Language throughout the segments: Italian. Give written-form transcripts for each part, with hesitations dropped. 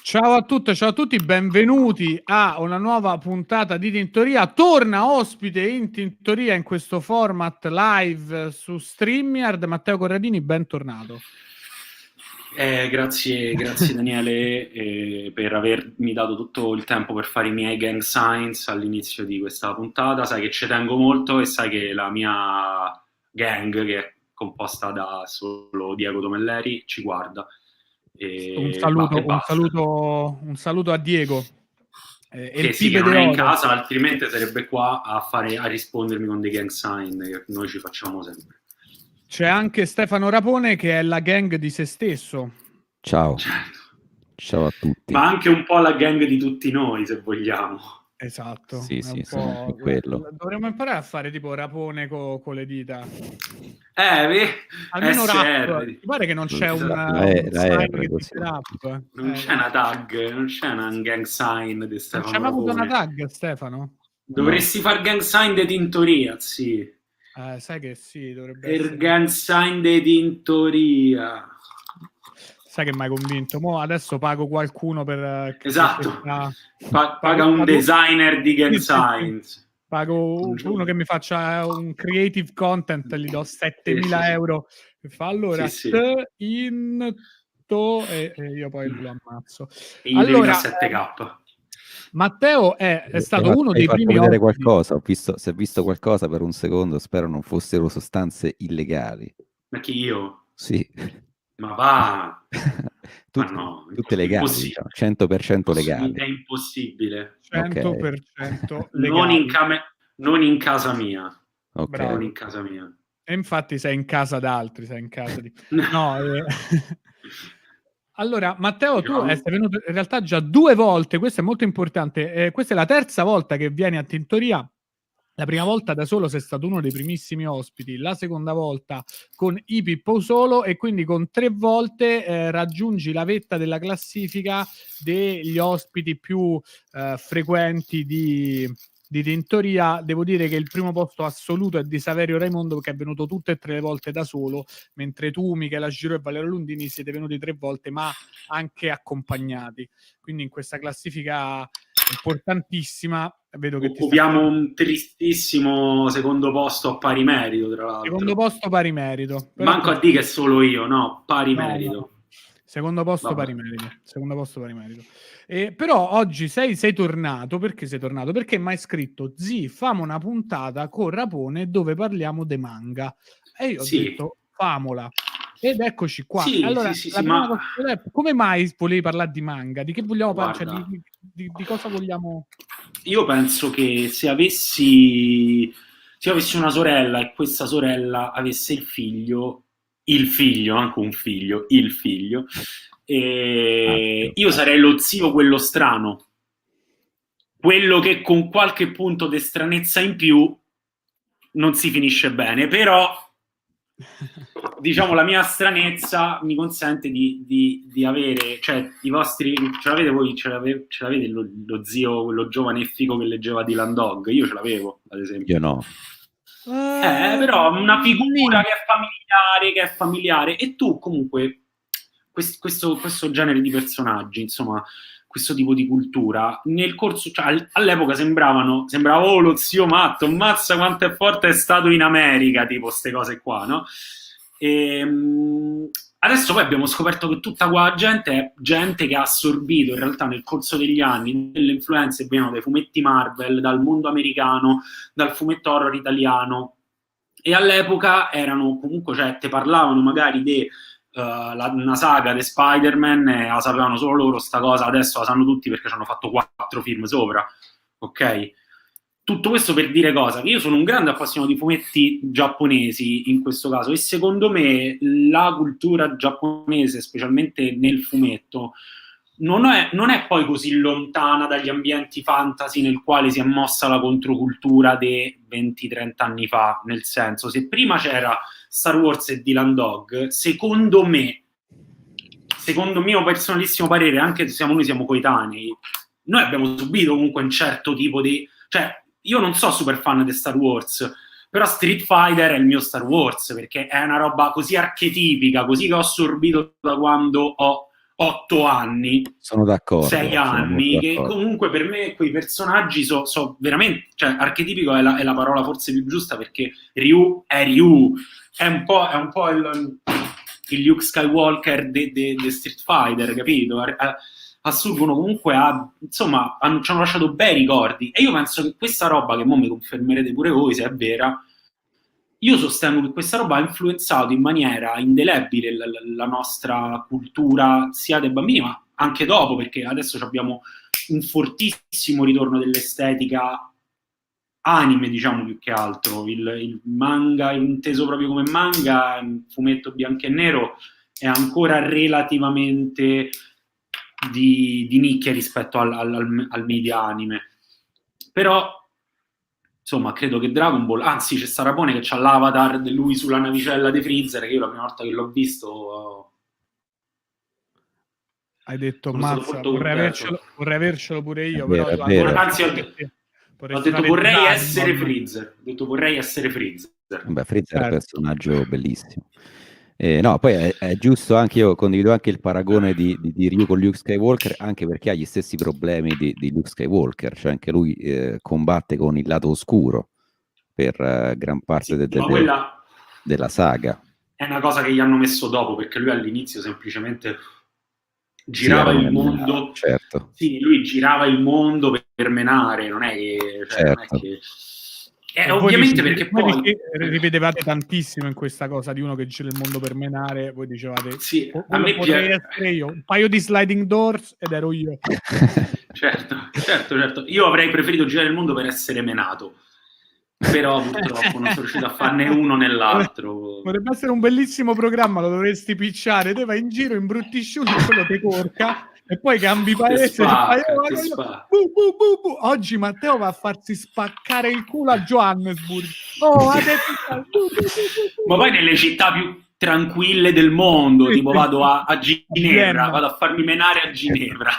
Ciao a tutte, ciao a tutti, benvenuti a una nuova puntata di Tintoria. Torna ospite in Tintoria in questo format live su StreamYard, Matteo Corradini, bentornato. Grazie Daniele per avermi dato tutto il tempo per fare i miei gang signs all'inizio di questa puntata. Sai che ci tengo molto e sai che la mia gang, che è composta da solo Diego Tomelleri, ci guarda. Un Basta. saluto a Diego. Che sì, che non è in casa, altrimenti sarebbe qua a rispondermi con dei gang sign che noi ci facciamo sempre. C'è anche Stefano Rapone che è la gang di se stesso. Ciao. Certo. Ciao a tutti. Ma anche un po' la gang di tutti noi, se vogliamo. Esatto. Sì, sono più quello. Dovremmo imparare a fare tipo Rapone con le dita. Almeno rap. Mi pare che non c'è un sign che dice rap. Non c'è una tag, non c'è una gang sign di Stefano. Non c'è mai avuto una tag, Stefano? Dovresti far gang sign di Tintoria, sì. Sai che sì, dovrebbe essere. Gang sign di Tintoria. Sai che mi hai convinto? Mo adesso pago qualcuno per... Esatto. Paga un designer di gang signs. Pago uno che mi faccia un creative content, gli do 7.000 euro. Fa allora into e io poi lo ammazzo. E allora 7K. Matteo è stato uno dei primi vedere qualcosa, si è visto qualcosa per un secondo, spero non fossero sostanze illegali. Ma chi, io? Sì. Ma va! Ma no, tutte legali, diciamo, 100% legali. È impossibile. 100% legali. Non in casa mia. Okay. Non in casa mia. E infatti sei in casa d'altri, sei in casa di... No, Allora, Matteo, tu sei venuto in realtà già 2 volte, questo è molto importante. Questa è la terza volta che vieni a Tintoria. La prima volta da solo sei stato uno dei primissimi ospiti, la seconda volta con i Pippo Solo e quindi con 3 volte raggiungi la vetta della classifica degli ospiti più frequenti di Tintoria. Devo dire che il primo posto assoluto è di Saverio Raimondo, che è venuto tutte e 3 le volte da solo, mentre tu, Michela Giro e Valerio Lundini siete venuti 3 volte, ma anche accompagnati. Quindi in questa classifica importantissima vedo che occupiamo un tristissimo secondo posto a pari merito, tra l'altro. Secondo posto pari merito. Manco a dire che è solo io, no, pari merito. No. Secondo posto pari merito. Secondo posto pari merito. Però oggi sei tornato. Perché sei tornato? Perché mi hai scritto: Zì, famo una puntata con Rapone dove parliamo de manga. E io ho detto: famola. Ed eccoci qua. Allora, ma come mai volevi parlare di manga? Di che vogliamo parlare? Cioè, di cosa vogliamo? Io penso che se avessi una sorella e questa sorella avesse il figlio, anche un figlio, io sarei lo zio quello strano, quello che con qualche punto di stranezza in più non si finisce bene, però diciamo la mia stranezza mi consente di avere, cioè i vostri, ce l'avete voi, ce l'avete lo zio, quello giovane e figo che leggeva Dylan Dog? Io ce l'avevo, ad esempio. Io no. Però una figura che è familiare, e tu comunque questo genere di personaggi, insomma, questo tipo di cultura nel corso, cioè, all'epoca sembrava lo zio matto, ammazza quanto è forte è stato in America, tipo ste cose qua, no? Adesso poi abbiamo scoperto che tutta quella gente è gente che ha assorbito in realtà nel corso degli anni delle influenze che vengono dai fumetti Marvel, dal mondo americano, dal fumetto horror italiano, e all'epoca erano comunque, cioè, te parlavano magari di una saga di Spider-Man e la sapevano solo loro sta cosa, adesso la sanno tutti perché ci hanno fatto 4 film sopra, ok? Tutto questo per dire cosa? Che io sono un grande appassionato di fumetti giapponesi in questo caso, e secondo me la cultura giapponese, specialmente nel fumetto, non è poi così lontana dagli ambienti fantasy nel quale si è mossa la controcultura dei 20-30 anni fa, nel senso, se prima c'era Star Wars e Dylan Dog, secondo mio personalissimo parere, anche se noi siamo coetanei, noi abbiamo subito comunque un certo tipo di... Cioè, io non so super fan di Star Wars, Però Street Fighter è il mio Star Wars, perché è una roba così archetipica, così che ho assorbito da quando ho 8 anni, Sono d'accordo, 6 sono molto anni, che d'accordo. comunque per me quei personaggi sono veramente, cioè archetipico è la parola forse più giusta, perché Ryu è Ryu, è un po' il Luke Skywalker di Street Fighter, capito? Assurgono comunque insomma, ci hanno lasciato bei ricordi, e io penso che questa roba, che mo mi confermerete pure voi se è vera, io sostengo che questa roba ha influenzato in maniera indelebile la nostra cultura, sia dei bambini ma anche dopo, perché adesso abbiamo un fortissimo ritorno dell'estetica anime, diciamo, più che altro. Il manga, inteso proprio come manga, un fumetto bianco e nero, è ancora relativamente di nicchia rispetto al media anime. Però, insomma, credo che Dragon Ball, anzi c'è Sarapone che c'ha l'avatar di lui sulla navicella di Freezer, che io la prima volta che l'ho visto hai detto, sono stato mazza, molto contento. vorrei avercelo pure io, È vero, però è vero. Anzi, ho detto vorrei essere Freezer. Ho detto vorrei essere Freezer. Beh, Freezer è un Certo. personaggio bellissimo. No, poi è giusto, anche io condivido anche il paragone di Ryu con Luke Skywalker, anche perché ha gli stessi problemi di Luke Skywalker, cioè anche lui combatte con il lato oscuro per gran parte Sì, ma quella della saga. è una cosa che gli hanno messo dopo, perché lui all'inizio semplicemente girava Sì, il mondo. certo. Sì, lui girava il mondo per menare, non è che... Cioè, Certo. non è che... ovviamente perché poi rivedevate tantissimo in questa cosa di uno che gira il mondo per menare, voi dicevate sì, a me potrei essere io, un paio di sliding doors ed ero io. certo, io avrei preferito girare il mondo per essere menato, però purtroppo non sono riuscito a farne uno nell'altro. Potrebbe essere un bellissimo programma, lo dovresti pitchare, te vai in giro, imbrutisci uno, quello te corca e poi cambi paese. Oggi Matteo va a farsi spaccare il culo a Johannesburg. Ma poi nelle città più tranquille del mondo, tipo vado a Ginevra, vado a farmi menare a Ginevra.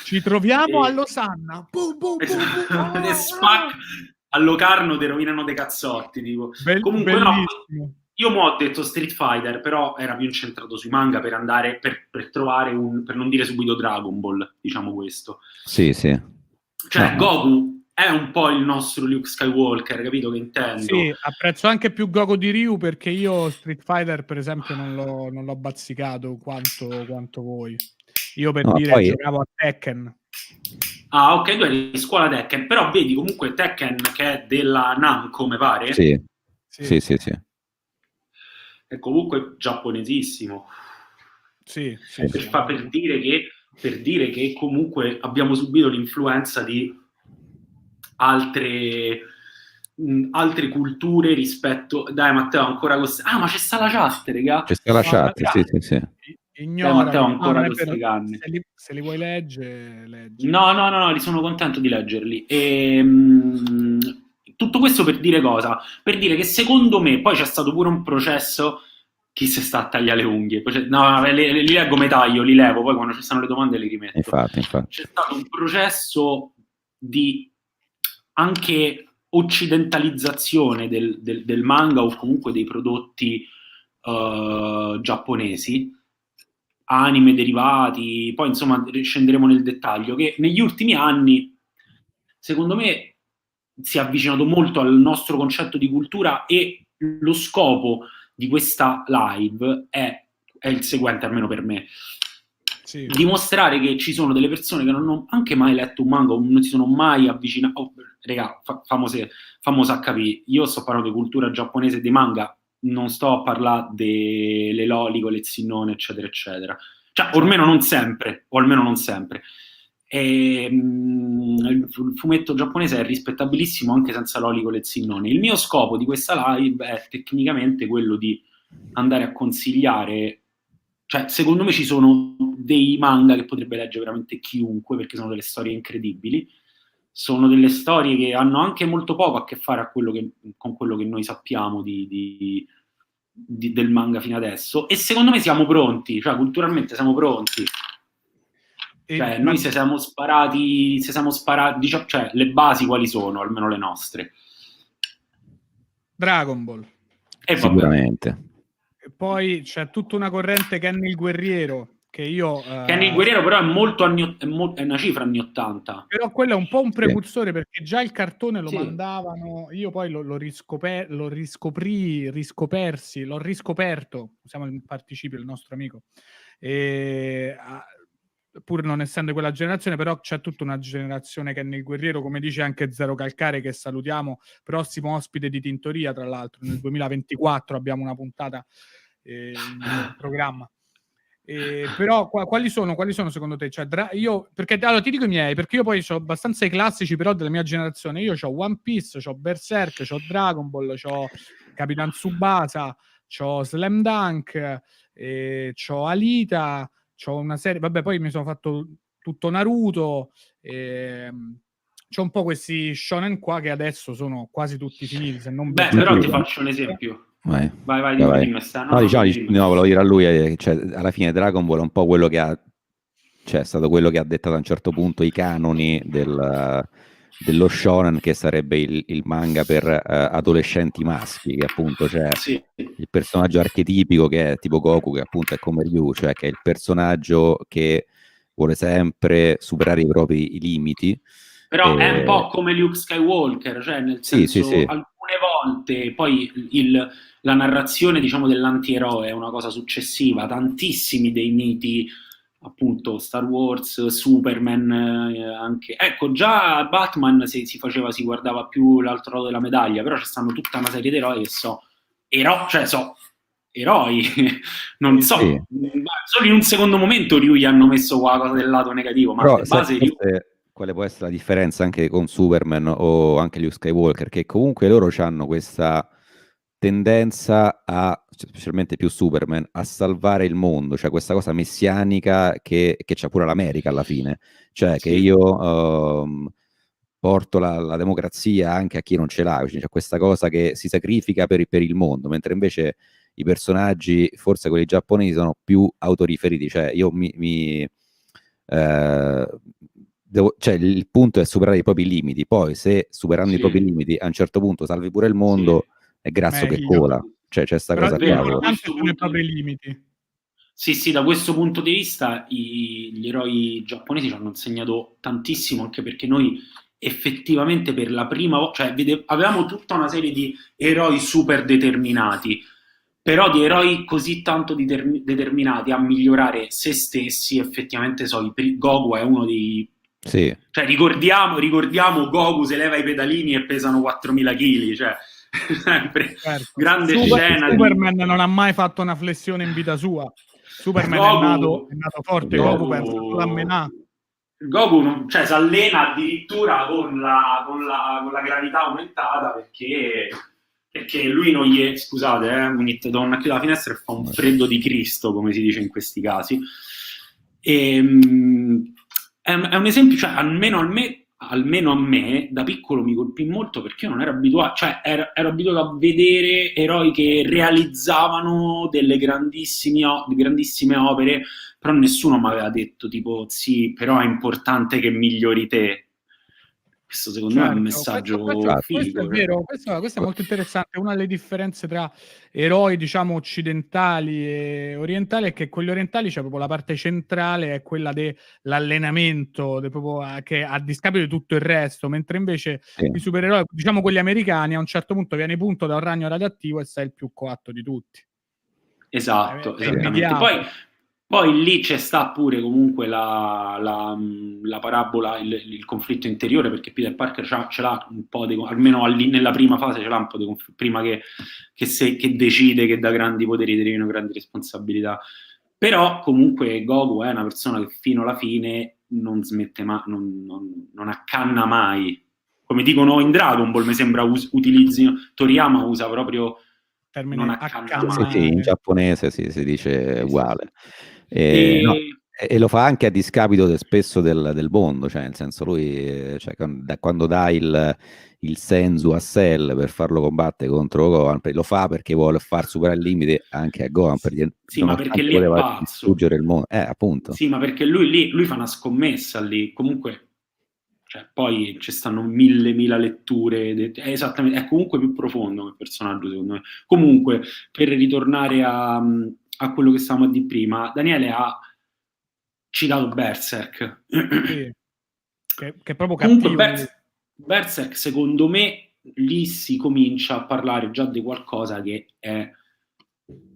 Ci troviamo a Losanna. A Locarno ti rovinano dei cazzotti, tipo. Comunque no, io mo ho detto Street Fighter, però era più incentrato sui manga per andare per trovare per non dire subito Dragon Ball, diciamo questo. Sì. Cioè, Goku è un po' il nostro Luke Skywalker, capito che intendo? Sì, apprezzo anche più Goku di Ryu, perché io Street Fighter, per esempio, non l'ho bazzicato quanto voi. Io per dire giocavo a Tekken. Ah, ok, tu eri di scuola Tekken, però vedi comunque Tekken che è della Namco, mi pare? Sì. È comunque giapponesissimo. Sì. Per dire che comunque abbiamo subito l'influenza di altre culture rispetto... Dai Matteo, ancora così... Ah, ma c'è sta la chat, raga! C'è sta la chat, sì. Ignora, Matteo ancora questi canni. Se li vuoi leggere, leggi. No, li sono contento di leggerli. Tutto questo per dire cosa? Per dire che secondo me poi c'è stato pure un processo. Chi si sta a tagliare le unghie? No, li leggo metà, io li levo, poi quando ci stanno le domande li rimetto. Infatti. C'è stato un processo di anche occidentalizzazione del manga o comunque dei prodotti giapponesi, anime, derivati, poi insomma scenderemo nel dettaglio, che negli ultimi anni secondo me si è avvicinato molto al nostro concetto di cultura, e lo scopo di questa live è il seguente, almeno per me. Sì. Dimostrare che ci sono delle persone che non hanno anche mai letto un manga o non si sono mai avvicinati. Raga, famosa a capire. Io sto parlando di cultura giapponese e dei manga, non sto a parlare delle loli con le zinnone, eccetera, eccetera. Cioè, o almeno non sempre. Il fumetto giapponese è rispettabilissimo anche senza loli con le zinnone. Il mio scopo di questa live è tecnicamente quello di andare a consigliare. Cioè, secondo me ci sono dei manga che potrebbe leggere veramente chiunque, perché sono delle storie incredibili. Sono delle storie che hanno anche molto poco a che fare con quello che noi sappiamo del manga fino adesso. E secondo me siamo pronti, cioè culturalmente siamo pronti. Cioè, noi se siamo sparati, diciamo, cioè, le basi quali sono, almeno le nostre? Dragon Ball. E sicuramente. E poi c'è tutta una corrente Kenny il Guerriero, che io... Kenny il Guerriero però è una cifra anni 80. Però quello è un po' un precursore, perché già il cartone lo Sì. mandavano, io poi l'ho riscoperto, usiamo il participio, il nostro amico, pur non essendo quella generazione, però c'è tutta una generazione che è nel Guerriero, come dice anche Zero Calcare, che salutiamo, prossimo ospite di Tintoria, tra l'altro nel 2024 abbiamo una puntata in programma. Però quali sono secondo te? Cioè, io, perché allora ti dico i miei, perché io poi ho abbastanza i classici però della mia generazione. Io ho One Piece, ho Berserk, ho Dragon Ball, ho Capitan Tsubasa, ho Slam Dunk, ho Alita, ho una serie, vabbè, poi mi sono fatto tutto Naruto, c'ho un po' questi shonen qua che adesso sono quasi tutti finiti, se non però ti faccio un esempio. Vai, dimmi. No, volevo dire a lui, cioè, alla fine Dragon Ball è un po' quello che ha, cioè, è stato quello che ha dettato a un certo punto i canoni dello shonen, che sarebbe il manga per adolescenti maschi, che appunto c'è il personaggio archetipico che è tipo Goku, che appunto è come Ryu, cioè che è il personaggio che vuole sempre superare i propri limiti. Però è un po' come Luke Skywalker, cioè nel senso, alcune volte poi la narrazione, diciamo, dell'antieroe è una cosa successiva. Tantissimi dei miti, appunto Star Wars, Superman, anche, ecco, già Batman si guardava più l'altro lato della medaglia, però ci stanno tutta una serie di eroi che eroi, non so, solo in un secondo momento gli hanno messo qualcosa del lato negativo, ma però, di base quale può essere la differenza anche con Superman o anche Luke Skywalker, che comunque loro hanno questa tendenza specialmente più Superman, a salvare il mondo, cioè questa cosa messianica che c'ha pure l'America alla fine, cioè che io porto la democrazia anche a chi non ce l'ha, cioè questa cosa che si sacrifica per il mondo, mentre invece i personaggi, forse quelli giapponesi, sono più autoriferiti, cioè io cioè il punto è superare i propri limiti, poi se superando i propri limiti a un certo punto salvi pure il mondo, è grasso che cola, cioè c'è sta cosa qua. Sono i propri limiti. Sì, da questo punto di vista gli eroi giapponesi ci hanno insegnato tantissimo, anche perché noi effettivamente per la prima volta, cioè avevamo tutta una serie di eroi super determinati, però di eroi così tanto determinati a migliorare se stessi, effettivamente Goku è uno dei... Sì. Cioè ricordiamo Goku se leva i pedalini e pesano 4.000 kg, cioè sempre grande scena. Superman non ha mai fatto una flessione in vita sua. Superman è nato forte, Goku pensa solo a menà. Goku si allena addirittura con la gravità aumentata perché lui non gli... Scusate, mi do una chiusa alla finestra e fa un freddo di Cristo, come si dice in questi casi. È un esempio, cioè almeno a me da piccolo mi colpì molto, perché io non ero abituato, cioè ero abituato a vedere eroi che realizzavano delle grandissime opere, però nessuno mi aveva detto tipo sì, però è importante che migliori te. Questo secondo me è un messaggio questo è vero, questo è molto interessante. Una delle differenze tra eroi, diciamo, occidentali e orientali è che quelli orientali c'è proprio la parte centrale, è quella dell'allenamento, che a discapito di tutto il resto, mentre invece i supereroi, diciamo quelli americani, a un certo punto viene punto da un ragno radioattivo e sei il più coatto di tutti. Esatto, esattamente. Poi lì c'è sta pure comunque la parabola, il conflitto interiore, perché Peter Parker ce l'ha un po' almeno nella prima fase ce l'ha un po' prima che decide che da grandi poteri derivano grandi responsabilità. Però comunque Goku è una persona che fino alla fine non smette mai, non accanna mai. Come dicono in Dragon Ball, mi sembra Toriyama usa proprio termine non accanna mai. Sì, in giapponese si dice uguale. E lo fa anche a discapito spesso del mondo, cioè nel senso lui, cioè, quando dà il senzu a Cell per farlo combattere contro Gohan, lo fa perché vuole far superare il limite anche a Gohan, ma perché lì è pazzo, distruggere il mondo, appunto. Sì, ma perché lui fa una scommessa lì, comunque cioè, poi ci stanno mille letture, è esattamente, è comunque più profondo come personaggio, secondo me. Comunque, per ritornare a quello che stavamo a dire prima, Daniele ha citato Berserk. Sì, che è proprio Comunque cattivo. Berserk, secondo me, lì si comincia a parlare già di qualcosa che è,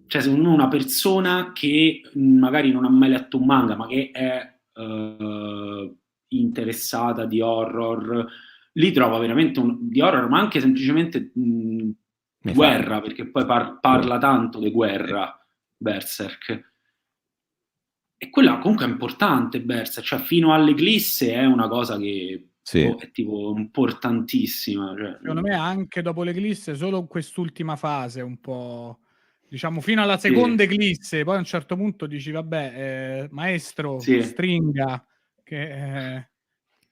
cioè secondo me una persona che magari non ha mai letto un manga, ma che è interessata di horror, lì trova veramente di horror, ma anche semplicemente guerra, perché poi parla tanto di guerra, Berserk. E quella comunque è importante, Berserk, cioè fino all'Eclisse è una cosa che è tipo importantissima. Cioè. Secondo me anche dopo l'Eclisse, solo quest'ultima fase un po', diciamo, fino alla seconda Eclisse, poi a un certo punto dici, vabbè, maestro, stringa, che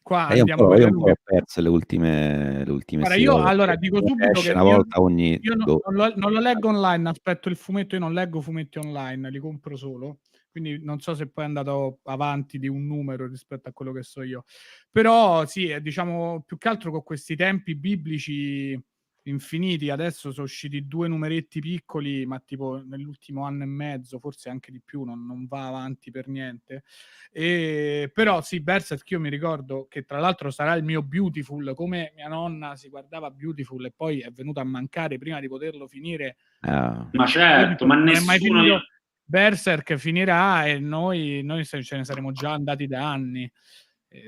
qua andiamo per le lunghe. Ho perso le ultime Guarda, io allora dico subito che una volta ogni io non lo leggo online, aspetto il fumetto, io non leggo fumetti online, li compro solo, quindi non so se poi è andato avanti di un numero rispetto a quello che so io, però sì, diciamo più che altro con questi tempi biblici infiniti, adesso sono usciti 2 numeretti piccoli, ma tipo nell'ultimo anno e mezzo, forse anche di più, non va avanti per niente. Però sì, Berserk io mi ricordo che tra l'altro sarà il mio Beautiful, come mia nonna si guardava Beautiful e poi è venuta a mancare prima di poterlo finire. Ma certo, ma nessuno... Berserk finirà e noi ce ne saremo già andati da anni,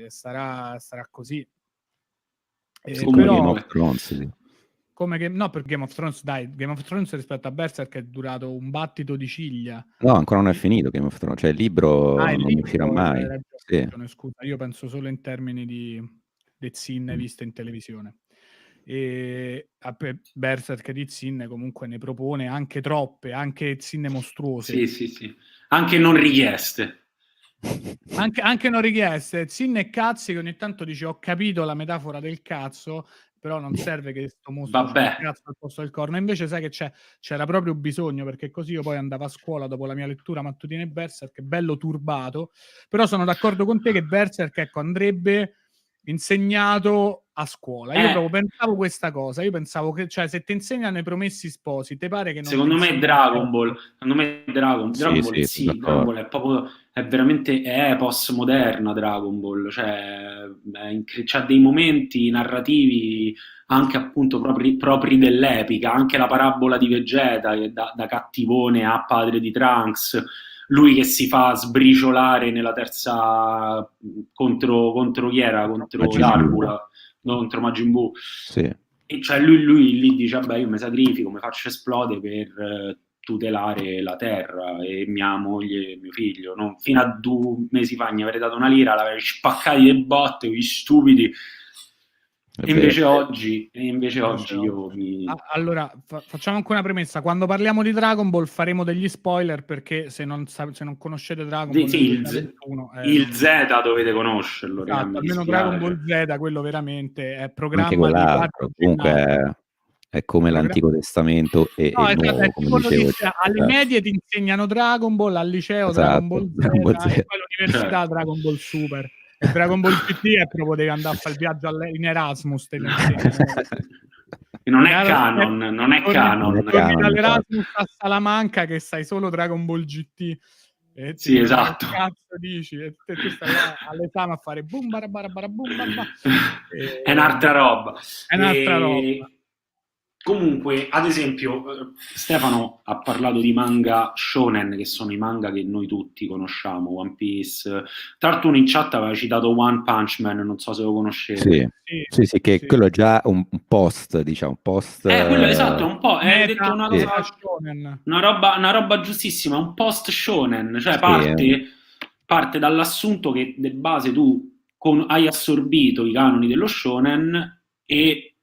sarà così. Come però, Game of Thrones, no, per Game of Thrones, dai, Game of Thrones rispetto a Berserk è durato un battito di ciglia. No, ancora non è finito Game of Thrones, cioè il libro non uscirà mai. Scusa, io penso solo in termini di Zinne viste in televisione. E Berserk di Zinne comunque ne propone anche troppe, anche Zinne mostruose. Sì. Anche non richieste. Anche non richieste. Zinne e cazzi che ogni tanto dici ho capito la metafora del cazzo, però non serve che sto mostro il cazzo al posto del corno. Invece sai che c'era proprio bisogno, perché così io poi andavo a scuola dopo la mia lettura mattutina di Berserk, bello turbato, però sono d'accordo con te che Berserk, ecco, andrebbe insegnato a scuola. Io proprio pensavo questa cosa, io pensavo che, cioè, se ti insegnano i Promessi Sposi, te pare che non secondo me Dragon Ball Dragon Ball è proprio, è veramente postmoderna Dragon Ball, cioè c'ha dei momenti narrativi anche appunto propri dell'epica, anche la parabola di Vegeta che da cattivone a padre di Trunks, lui che si fa sbriciolare nella terza contro chi era? Contro Darbula, contro Majin Buu. Sì. E cioè lui lì dice, vabbè, io mi sacrifico, mi faccio esplodere per tutelare la terra e mia moglie e mio figlio. No? Fino a 2 mesi fa mi avrei dato 1 lira, l'avrei spaccati le botte, quei stupidi. E invece oggi io mi... Allora, facciamo anche una premessa. Quando parliamo di Dragon Ball faremo degli spoiler, perché se non conoscete Dragon Ball... Sì, il Z dovete conoscerlo. Esatto, almeno Dragon Ball Z, quello veramente è programma di 4 comunque è come l'Antico Testamento e il Nuovo, come dicevo. Alle medie ti insegnano Dragon Ball, al liceo Dragon Ball Z, e poi all'università Dragon Ball Super. E Dragon Ball GT è proprio devi andare a fare il viaggio in Erasmus, te lo non è canon. Torni dall'Erasmus a Salamanca che sai solo Dragon Ball GT. Sì, esatto. Che cazzo dici? E tu stai là all'esame a fare boom barabara boom barabara. È un'altra roba. roba. Comunque, ad esempio, Stefano ha parlato di manga shonen, che sono i manga che noi tutti conosciamo, One Piece. Tra l'altro uno in chat aveva citato One Punch Man, non so se lo conoscete. Sì, che quello è già un post, diciamo, quello esatto, è un po', detto una cosa shonen. Una roba giustissima, un post shonen, cioè parte dall'assunto che di base tu hai assorbito i canoni dello shonen e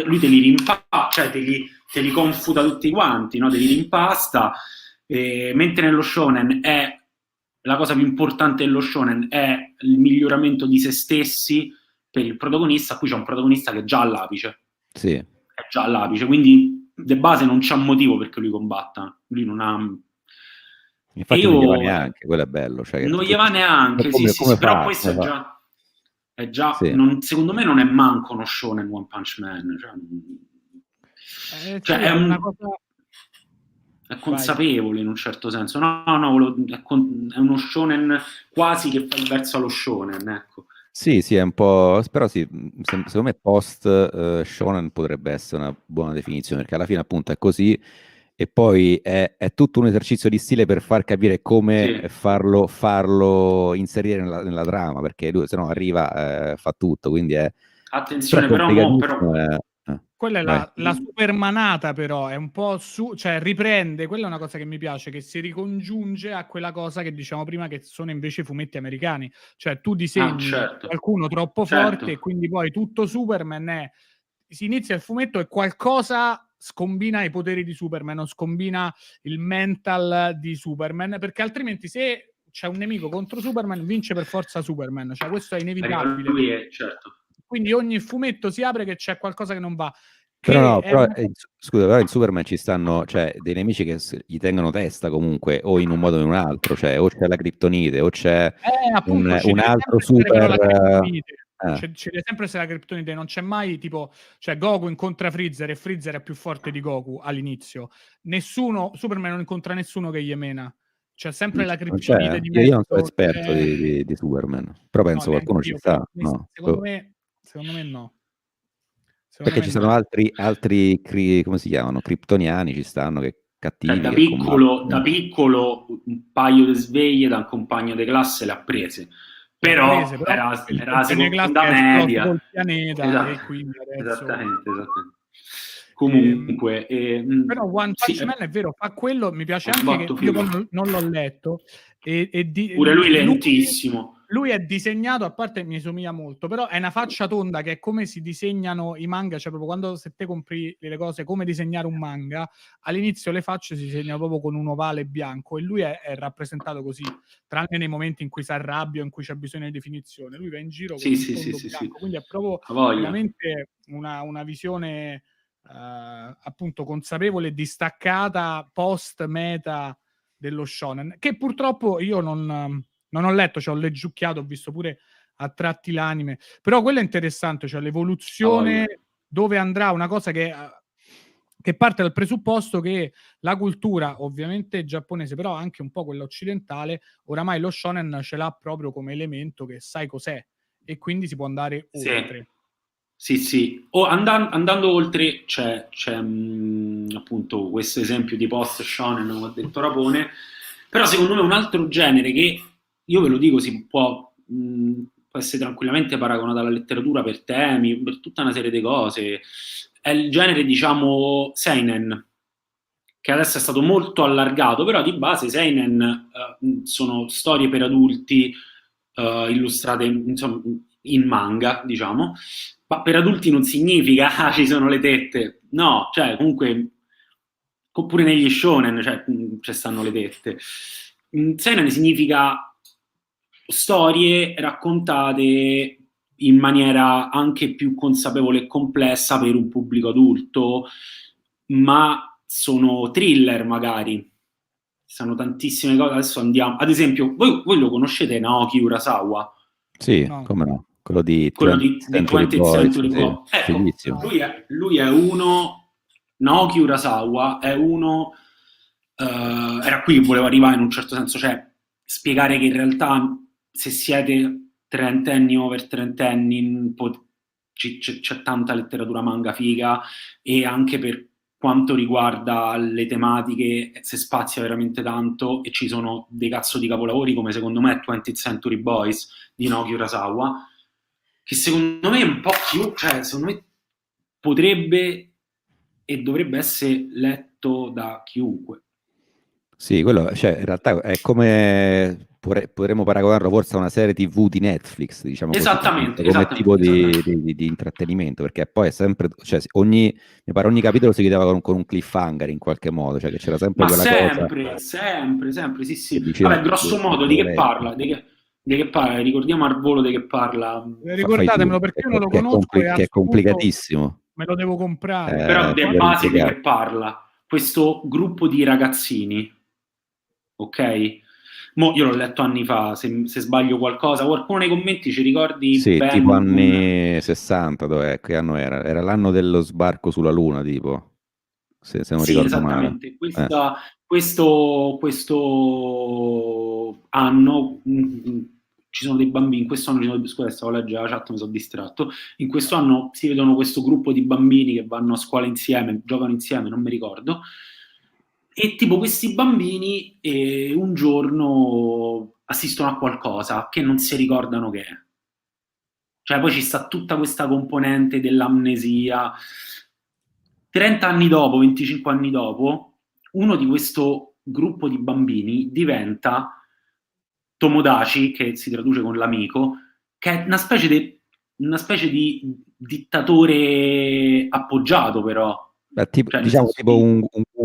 lui te li rimpasta, cioè te li confuta tutti quanti, no? Te li rimpasta, mentre nello shonen è la cosa più importante dello shonen è il miglioramento di se stessi per il protagonista. Qui c'è un protagonista che è già all'apice. Sì. È già all'apice, quindi de base non c'è motivo perché lui combatta. Lui non ha... Infatti non gli va neanche, quello è bello. Cioè, non gli va neanche, sì, però questo è già... è già, Sì. secondo me non è manco uno shonen One Punch Man, Sì, è una cosa... È consapevole in un certo senso. È uno shonen quasi che fa il verso allo shonen, ecco. Sì, è un po', però sì, secondo me post shonen potrebbe essere una buona definizione, perché alla fine appunto è così, e poi è tutto un esercizio di stile per far capire come Sì. farlo inserire nella trama, perché lui se no arriva, fa tutto, quindi è Attenzione, complicatissimo. Quella è Vai. la supermanata, però è un po' cioè riprende, quella è una cosa che mi piace, che si ricongiunge a quella cosa che diciamo prima, che sono invece fumetti americani, cioè tu disegni certo. qualcuno troppo forte e quindi poi tutto Superman si inizia il fumetto e qualcosa scombina i poteri di Superman, non scombina il mental di Superman, perché altrimenti se c'è un nemico contro Superman vince per forza Superman, cioè questo è inevitabile. Lui è, certo. Quindi ogni fumetto si apre che c'è qualcosa che non va. Però scusa, però in Superman ci stanno, cioè, dei nemici che gli tengono testa comunque, o in un modo o in un altro, cioè, o c'è la Kryptonite, o c'è appunto, un altro super... Ci deve sempre essere la Kryptonite, non c'è mai tipo, cioè Goku incontra Freezer e Freezer è più forte di Goku all'inizio. Superman non incontra nessuno che gli mena. C'è sempre la Kryptonite di mezzo. Io non sono esperto di Superman, però penso qualcuno ci sta. No. Secondo me no. Perché ci sono altri come si chiamano? Kryptoniani ci stanno, che cattivi. Da piccolo un paio di sveglie da un compagno di classe le ha prese. Però era la seconda media. Col pianeta, e quindi adesso... Esattamente. Comunque... però One Punch Man è vero, fa quello, mi piace anche che io non l'ho letto. Pure lui lentissimo. Lui è disegnato, a parte mi somiglia molto, però è una faccia tonda che è come si disegnano i manga, cioè proprio quando se te compri le cose, come disegnare un manga, all'inizio le facce si disegnano proprio con un ovale bianco e lui è rappresentato così, tranne nei momenti in cui si arrabbia, in cui c'è bisogno di definizione. Lui va in giro con un fondo bianco, quindi è proprio veramente una visione appunto consapevole e distaccata post-meta dello shonen, che purtroppo io non ho letto, ho leggiucchiato, ho visto pure a tratti l'anime, però quello è interessante, cioè l'evoluzione dove andrà una cosa che parte dal presupposto che la cultura, ovviamente giapponese, però anche un po' quella occidentale, oramai lo shonen ce l'ha proprio come elemento che sai cos'è e quindi si può andare oltre. Sì. O andando oltre c'è appunto questo esempio di post shonen, come ha detto Rapone, però secondo me un altro genere che io ve lo dico si può essere tranquillamente paragonato alla letteratura per temi, per tutta una serie di cose, è il genere diciamo seinen, che adesso è stato molto allargato, però di base seinen sono storie per adulti illustrate insomma in manga, diciamo, ma per adulti non significa ci sono le tette, no, cioè comunque oppure negli shonen ci stanno le tette. Seinen significa storie raccontate in maniera anche più consapevole e complessa per un pubblico adulto, ma sono thriller magari. Sono tantissime cose, adesso andiamo. Ad esempio, voi lo conoscete Naoki Urasawa? Sì, come no? Quello di 20th Century Boys. Ecco, lui è uno, Naoki Urasawa è uno, era qui che volevo arrivare in un certo senso, cioè spiegare che in realtà se siete trentenni, over trentenni, c'è tanta letteratura manga figa, e anche per quanto riguarda le tematiche si spazia veramente tanto, e ci sono dei cazzo di capolavori come secondo me 20th Century Boys di Naoki Urasawa, che secondo me è un po' più, cioè secondo me potrebbe e dovrebbe essere letto da chiunque. Sì, quello, cioè, in realtà è come potremmo paragonarlo forse a una serie TV di Netflix, diciamo così, come tipo di intrattenimento, perché poi è sempre, cioè, mi pare ogni capitolo si chiudeva con un cliffhanger in qualche modo, cioè che c'era sempre quella cosa. Sempre, sì. Vabbè, grosso modo di che parla? Di che parla? Ricordiamo al volo di che parla. Ricordatemelo perché io non lo conosco, che è complicatissimo. Me lo devo comprare. Però di base di che parla? Questo gruppo di ragazzini, ok? Io l'ho letto anni fa, se sbaglio qualcosa, qualcuno nei commenti ci ricordi Sì, Ben? tipo anni 60, dov'è? Che anno era? Era l'anno dello sbarco sulla Luna, tipo, se non Sì, ricordo male. esattamente. Questo anno ci sono dei bambini, in questo anno scusa, stavo leggendo la chat, mi sono distratto. In questo anno si vedono questo gruppo di bambini che vanno a scuola insieme, giocano insieme, non mi ricordo. E tipo questi bambini un giorno assistono a qualcosa che non si ricordano che è. Cioè poi ci sta tutta questa componente dell'amnesia. 30 anni dopo, 25 anni dopo, uno di questo gruppo di bambini diventa Tomodachi, che si traduce con l'amico, che è una specie di dittatore appoggiato però. Beh, Cioè, nel diciamo senso tipo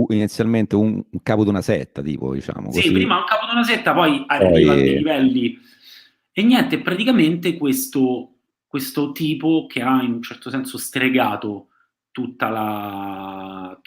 di... inizialmente un capo di una setta, tipo, diciamo Sì, così. prima un capo di una setta, poi arriva a dei Poi, livelli... E niente, praticamente questo tipo che ha in un certo senso stregato la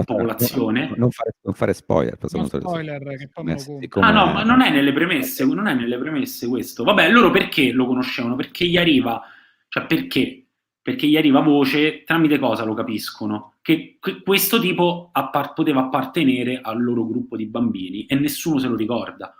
popolazione. non fare spoiler, No spoiler, che poi me lo compro. Ah no, ma siccome non è nelle premesse, non è nelle premesse questo. Vabbè, loro perché lo conoscevano? Perché gli arriva, cioè perché? Perché gli arriva voce, tramite cosa lo capiscono? Che questo tipo poteva appartenere al loro gruppo di bambini e nessuno se lo ricorda.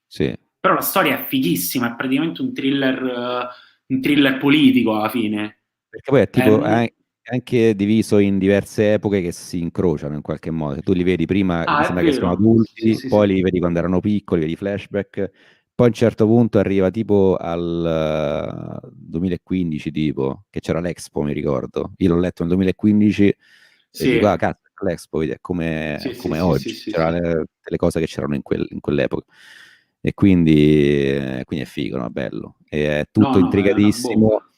sì. Però la storia è fighissima, è praticamente un thriller politico alla fine. Perché poi è tipo È- è anche diviso in diverse epoche che si incrociano in qualche modo. Se tu li vedi prima, mi Ah, è sembra che sono vero. Sì, adulti, sì, poi sì. li vedi quando erano piccoli, vedi flashback, poi a un certo punto arriva tipo al 2015, tipo, che c'era l'Expo, mi ricordo. Io l'ho letto nel 2015 e dico, Sì, ah, cazzo, l'Expo, vedi, è sì, sì, come sì, sì, oggi, sì, c'erano sì. le cose che c'erano in quell'epoca. E quindi è figo, no? Bello. E è No, tutto no, è una intrigatissimo. bomba.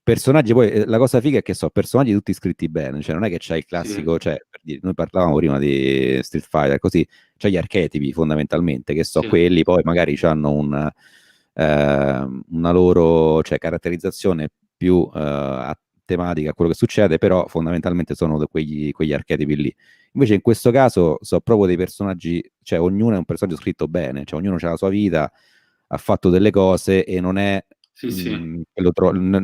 Personaggi, poi la cosa figa è che so personaggi tutti scritti bene, cioè non è che c'è il Sì, classico, cioè per dire, noi parlavamo prima di Street Fighter, così c'è gli archetipi fondamentalmente, che so sì, quelli, poi magari hanno una loro, cioè, caratterizzazione più tematica a quello che succede, però fondamentalmente sono quegli archetipi lì. Invece in questo caso so proprio dei personaggi, cioè ognuno è un personaggio scritto bene, cioè ognuno ha la sua vita, ha fatto delle cose e non è sì, sì.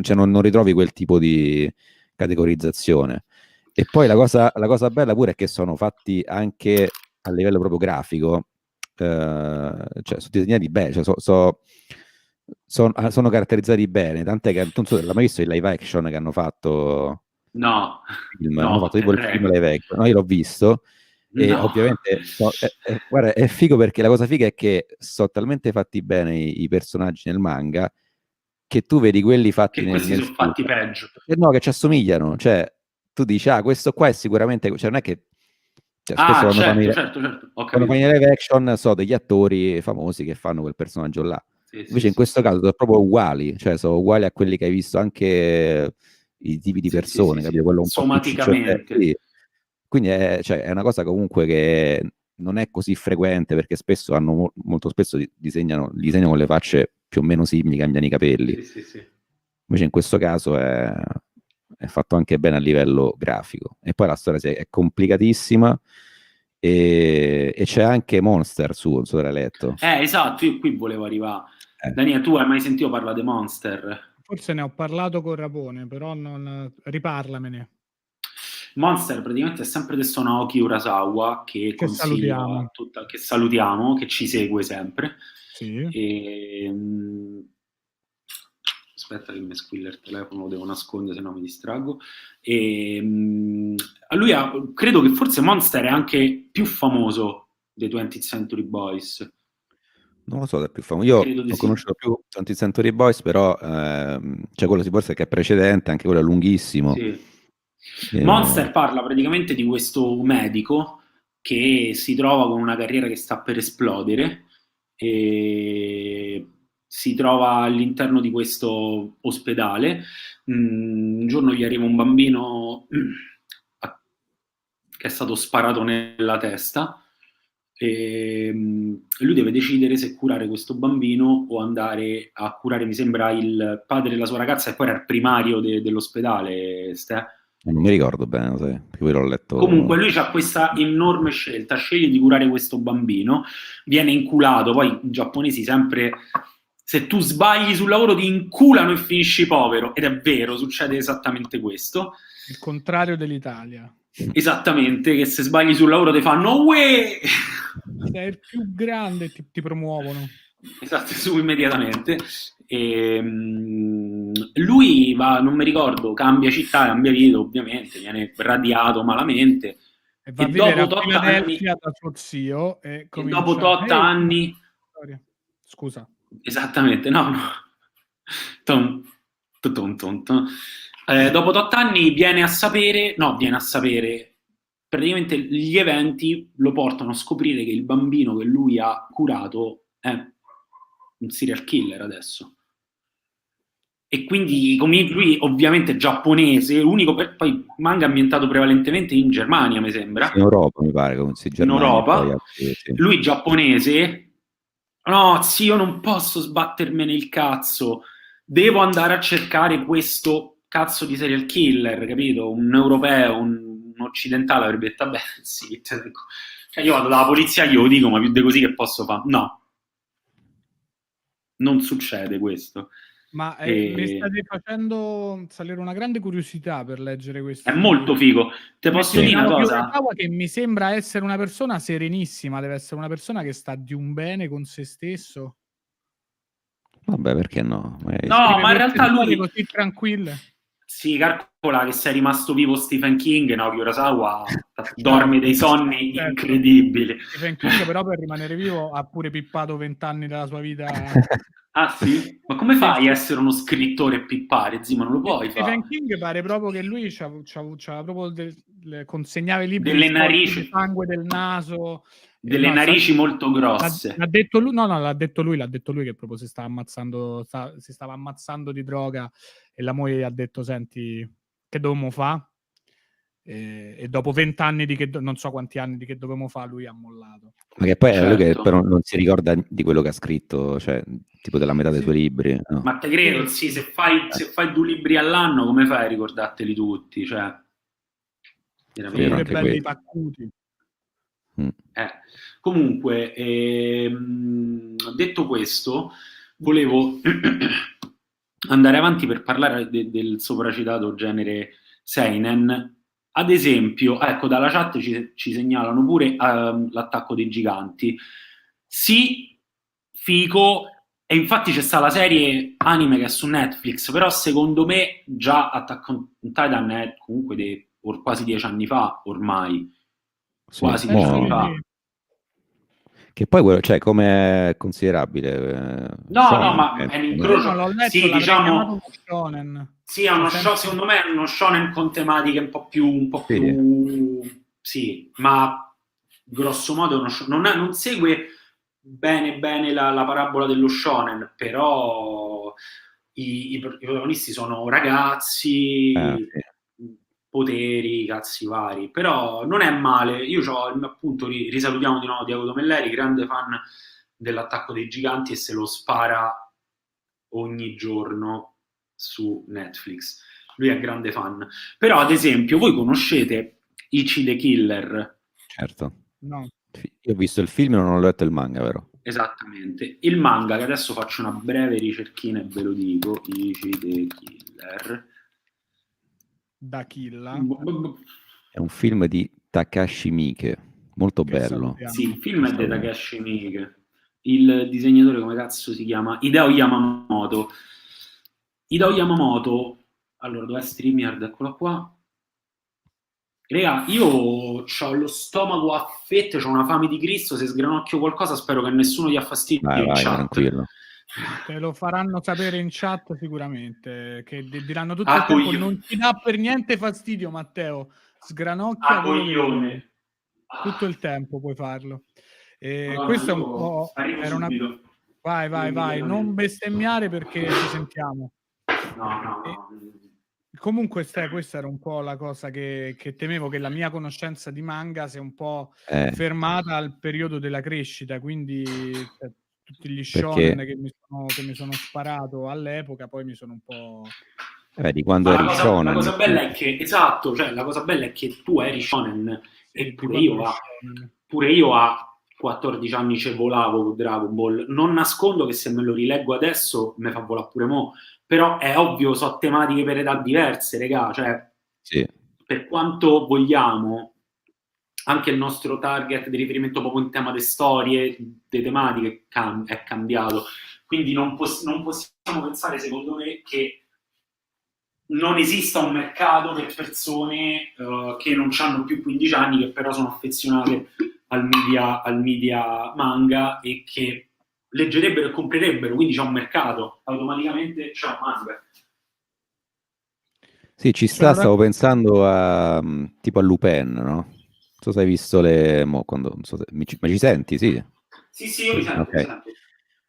cioè non ritrovi quel tipo di categorizzazione. E poi la cosa bella pure è che sono fatti anche a livello proprio grafico, cioè sono disegnati bene, cioè sono caratterizzati bene, tant'è che non so, l'hai mai visto il live action che hanno fatto? No, Film, hanno no, fatto te tipo il film prego. live action, no, io l'ho visto e No. ovviamente guarda, è figo perché la cosa figa è che sono talmente fatti bene i personaggi nel manga che tu vedi quelli fatti Che questi nel sono film fatti peggio. e no, che ci assomigliano, cioè tu dici, ah, questo qua è sicuramente, cioè non è che, cioè, spesso Ah, certo, certo, certo, ho quando capito. fanno i live action so degli attori famosi che fanno quel personaggio là. Sì, sì, Invece in sì, questo sì. caso sono proprio uguali, cioè sono uguali a quelli che hai visto anche i tipi di Sì, sì, sì, persone, capito? sì. Quello un po' più cicciottello. Somaticamente. Quindi cioè, è una cosa comunque che non è così frequente perché spesso hanno molto spesso disegnano con le facce più o meno simili, cambiano i capelli. Sì, sì, sì. Invece in questo caso è fatto anche bene a livello grafico. E poi la storia è complicatissima e c'è anche Monster su, non so se l'hai letto. Esatto, io qui volevo arrivare. Eh. Daniele, tu hai mai sentito parlare di Monster? Forse ne ho parlato con Rapone, però non... riparlamene, Monster praticamente è sempre questo Naoki Urasawa che che consiglia salutiamo. che salutiamo, che ci segue sempre. Sì. E, aspetta che mi squilla il telefono, lo devo nascondere se no mi distraggo. E, a lui credo che forse Monster è anche più famoso dei 20th Century Boys. Non lo so se è più famoso. Io Credo di ho sì. conosciuto più Tanti Century Boys, però c'è quello si può essere che è precedente, anche quello è lunghissimo. Sì. Eh, Monster parla praticamente di questo medico che si trova con una carriera che sta per esplodere e si trova all'interno di questo ospedale. Un giorno gli arriva un bambino che è stato sparato nella testa e lui deve decidere se curare questo bambino o andare a curare, mi sembra, il padre della sua ragazza, e poi era il primario dell'ospedale, Ste. Non mi ricordo bene, sai, perché poi l'ho letto. Comunque lui ha questa enorme scelta, sceglie di curare questo bambino, viene inculato, poi i giapponesi sempre, se tu sbagli sul lavoro ti inculano e finisci povero, ed è vero, succede esattamente questo. Il contrario dell'Italia. Esattamente, che se sbagli sul lavoro ti fanno uè! Sei il più grande, ti promuovono. Esatto, su immediatamente. Lui va, non mi ricordo, cambia città, cambia vita, ovviamente, viene radiato malamente. E va a vivere a dopo tot Filadelfia da suo zio e dopo tot anni... Scusa. Esattamente, no. Dopo 8 anni viene a sapere, praticamente gli eventi lo portano a scoprire che il bambino che lui ha curato è un serial killer adesso. E quindi, come lui ovviamente giapponese, l'unico poi manga ambientato prevalentemente in Germania, mi sembra. In Europa, mi pare, come si in Europa. Lui giapponese, no, sì, io non posso sbattermene il cazzo, devo andare a cercare questo cazzo di serial killer, capito? Un europeo, un occidentale avrebbe detto, vabbè, sì, cioè io vado dalla polizia, io lo dico, ma più di così che posso fare? No, non succede questo. Ma mi state facendo salire una grande curiosità per leggere questo. È molto figo. Te posso dire una cosa? Che mi sembra essere una persona serenissima, deve essere una persona che sta di un bene con se stesso. Vabbè, perché no? No, ma in realtà lui... così tranquille. Sì, calcola che se è rimasto vivo Stephen King, Naoki Urasawa dorme dei sonni incredibili. Stephen King però per rimanere vivo ha pure pippato 20 anni della sua vita. Ah sì? Ma come fai a essere uno scrittore e pippare? Zì, ma non lo puoi fare. Stephen King pare proprio che lui c'aveva proprio consegnava i libri delle narici di sangue del naso, delle narici molto grosse. L'ha detto lui, l'ha detto lui che proprio si stava ammazzando di droga e la moglie gli ha detto senti che dovevamo fare e dopo 20 anni di che non so quanti anni di che dovevamo fare lui ha mollato. Ma che poi è lui che però non si ricorda di quello che ha scritto, cioè tipo della metà dei suoi libri. No. Ma te credo, sì, se fai 2 libri all'anno come fai a ricordarteli tutti? Cioè, veramente belli paccuti. Comunque, detto questo, volevo andare avanti per parlare del sopracitato genere seinen. Ad esempio, ecco, dalla chat ci segnalano pure l'attacco dei giganti. Sì, figo, e infatti c'è stata la serie anime che è su Netflix, però secondo me già Attack on Titan è comunque quasi 10 anni fa ormai. Sì, quasi 10 anni fa. Che poi quello, cioè, come è considerabile? No, ma è un incrocio. Sì, diciamo. Sì, è uno show, secondo me è uno shonen con tematiche un po' più. Sì, ma grosso modo non segue bene la parabola dello shonen, però i protagonisti sono ragazzi. Poteri, cazzi vari, però non è male. Io appunto risalutiamo di nuovo Diego Domelleri, grande fan dell'attacco dei giganti e se lo spara ogni giorno su Netflix. Lui è grande fan. Però ad esempio voi conoscete Ichi the Killer? Certo. No. Io ho visto il film e non ho letto il manga, vero? Esattamente. Il manga, che adesso faccio una breve ricerchina e ve lo dico, Ichi the Killer. Da Killa. È un film di Takashi Miike, molto bello. Sì, il film è di Takashi Miike. Il disegnatore come cazzo si chiama? Hideo Yamamoto. Allora, dov'è StreamYard? Eccolo qua. Raga, io ho lo stomaco a fette, ho una fame di Cristo, se sgranocchio qualcosa spero che nessuno dia fastidio in chat. Tranquillo. Te lo faranno sapere in chat sicuramente, che diranno tutto il tempo, non ti dà per niente fastidio Matteo, sgranocchia coglione. Tutto il tempo puoi farlo. Questo è un po'... Era una... Vai, non bestemmiare perché ci sentiamo. No. Comunque questa era un po' la cosa che temevo, che la mia conoscenza di manga si è un po' fermata al periodo della crescita, quindi tutti gli shonen che mi sono sparato all'epoca poi mi sono un po' Di quando Ma eri la shonen. cosa bella è che, esatto, cioè la cosa bella è che tu eri shonen e pure io a 14 anni ci volavo con Dragon Ball. Non nascondo che se me lo rileggo adesso mi fa volare pure mo', però è ovvio, so tematiche per età diverse, regà, cioè Sì. per quanto vogliamo, anche il nostro target di riferimento proprio in tema di storie, di tematiche è cambiato. Quindi non possiamo pensare, secondo me, che non esista un mercato per persone che non hanno più 15 anni, che però sono affezionate al media manga e che leggerebbero e comprerebbero, quindi c'è un mercato, automaticamente c'è un manga. Sì, ci sta, stavo pensando a tipo a Lupin, no? Non so se hai visto non so ma ci senti, sì? Sì, io mi sento,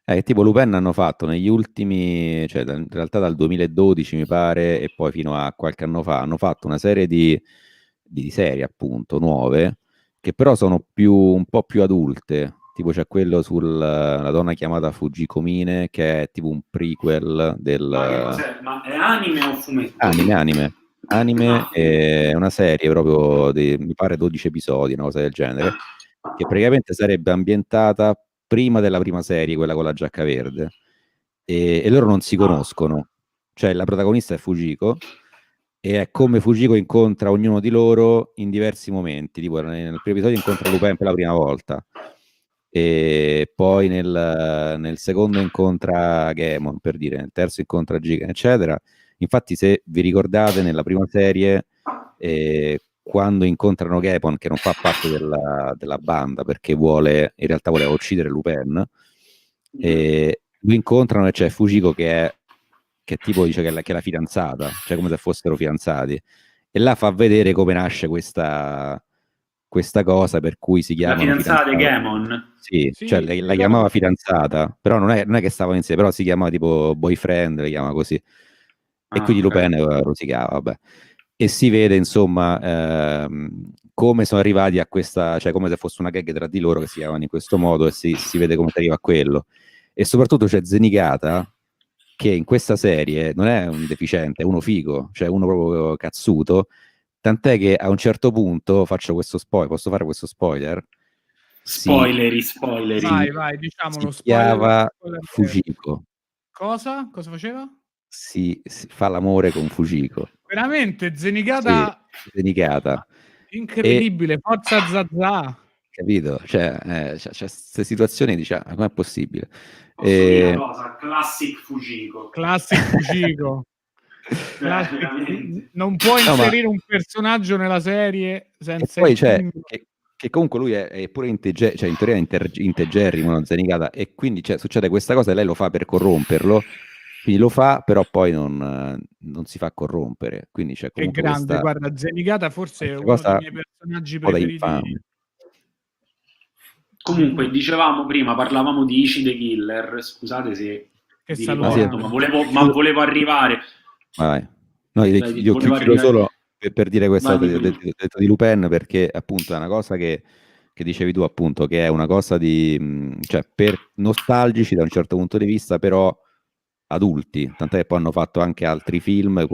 Ok. Tipo Lupin hanno fatto negli ultimi, cioè in realtà dal 2012 mi pare, e poi fino a qualche anno fa, hanno fatto una serie di serie appunto nuove, che però sono un po' più adulte. Tipo c'è quello sulla donna chiamata Fujiko Mine, che è tipo un prequel del... Ma che cos'è? Ma è anime o fumetto? Anime è una serie proprio di, mi pare 12 episodi, una cosa del genere, che praticamente sarebbe ambientata prima della prima serie, quella con la giacca verde, e loro non si conoscono. Cioè la protagonista è Fujiko, e è come Fujiko incontra ognuno di loro in diversi momenti. Tipo nel primo episodio incontra Lupin per la prima volta, e poi nel secondo incontra Gemon, per dire, nel terzo incontra Jigen, eccetera. Infatti, se vi ricordate, nella prima serie, quando incontrano Gepon, che non fa parte della banda perché in realtà voleva uccidere Lupin, lo incontrano e c'è Fujiko che tipo dice che è la fidanzata, cioè come se fossero fidanzati, e là fa vedere come nasce questa cosa per cui si La chiamano fidanzata di fidanzati. Gamon. Sì, Sì, cioè mi la chiamava ricordo. fidanzata, però non è che stavano insieme, però si chiamava tipo boyfriend, le chiama così. E quindi Ok. Lupin rosicava, vabbè. E si vede, insomma, come sono arrivati a questa, cioè come se fosse una gag tra di loro che si chiamano in questo modo, e si vede come si arriva a quello. E soprattutto c'è Zenigata, che in questa serie non è un deficiente, è uno figo, cioè uno proprio cazzuto, tant'è che a un certo punto, faccio questo spoiler, posso fare questo spoiler? Spoileri. Vai, Si diciamolo, chiama spoiler alert. Fujiko, Cosa? Cosa faceva? si fa l'amore con Fujiko. Veramente, Sì, Zenigata Zenigata. E incredibile, forza Zazà. capito? Cioè, c'è queste situazioni, diciamo, com'è possibile? Posso dire E, una cosa? Classic Fujiko. Classic Fujiko. Cioè, veramente. Non può no, ma inserire un personaggio nella serie e senza poi il c'è ping. che comunque lui è pure cioè in teoria è integerrimo, no, Zenigata, e quindi succede questa cosa e lei lo fa per corromperlo, quindi lo fa, però poi non si fa corrompere, quindi c'è Che comunque grande, guarda, Zenigata forse è questa uno dei cosa miei personaggi un po' da preferiti infame. di Comunque, tutti. dicevamo prima, parlavamo di Ichi the Killer. Scusate se Che vi riporto, salutiamo. ma volevo arrivare. Vai. No, io Volevo chiudo arrivare. solo per dire questa Vai di ho prima. detto di Lupin, perché appunto è una cosa che dicevi tu, appunto, che è una cosa cioè per nostalgici da un certo punto di vista, però adulti, tant'è che poi hanno fatto anche altri film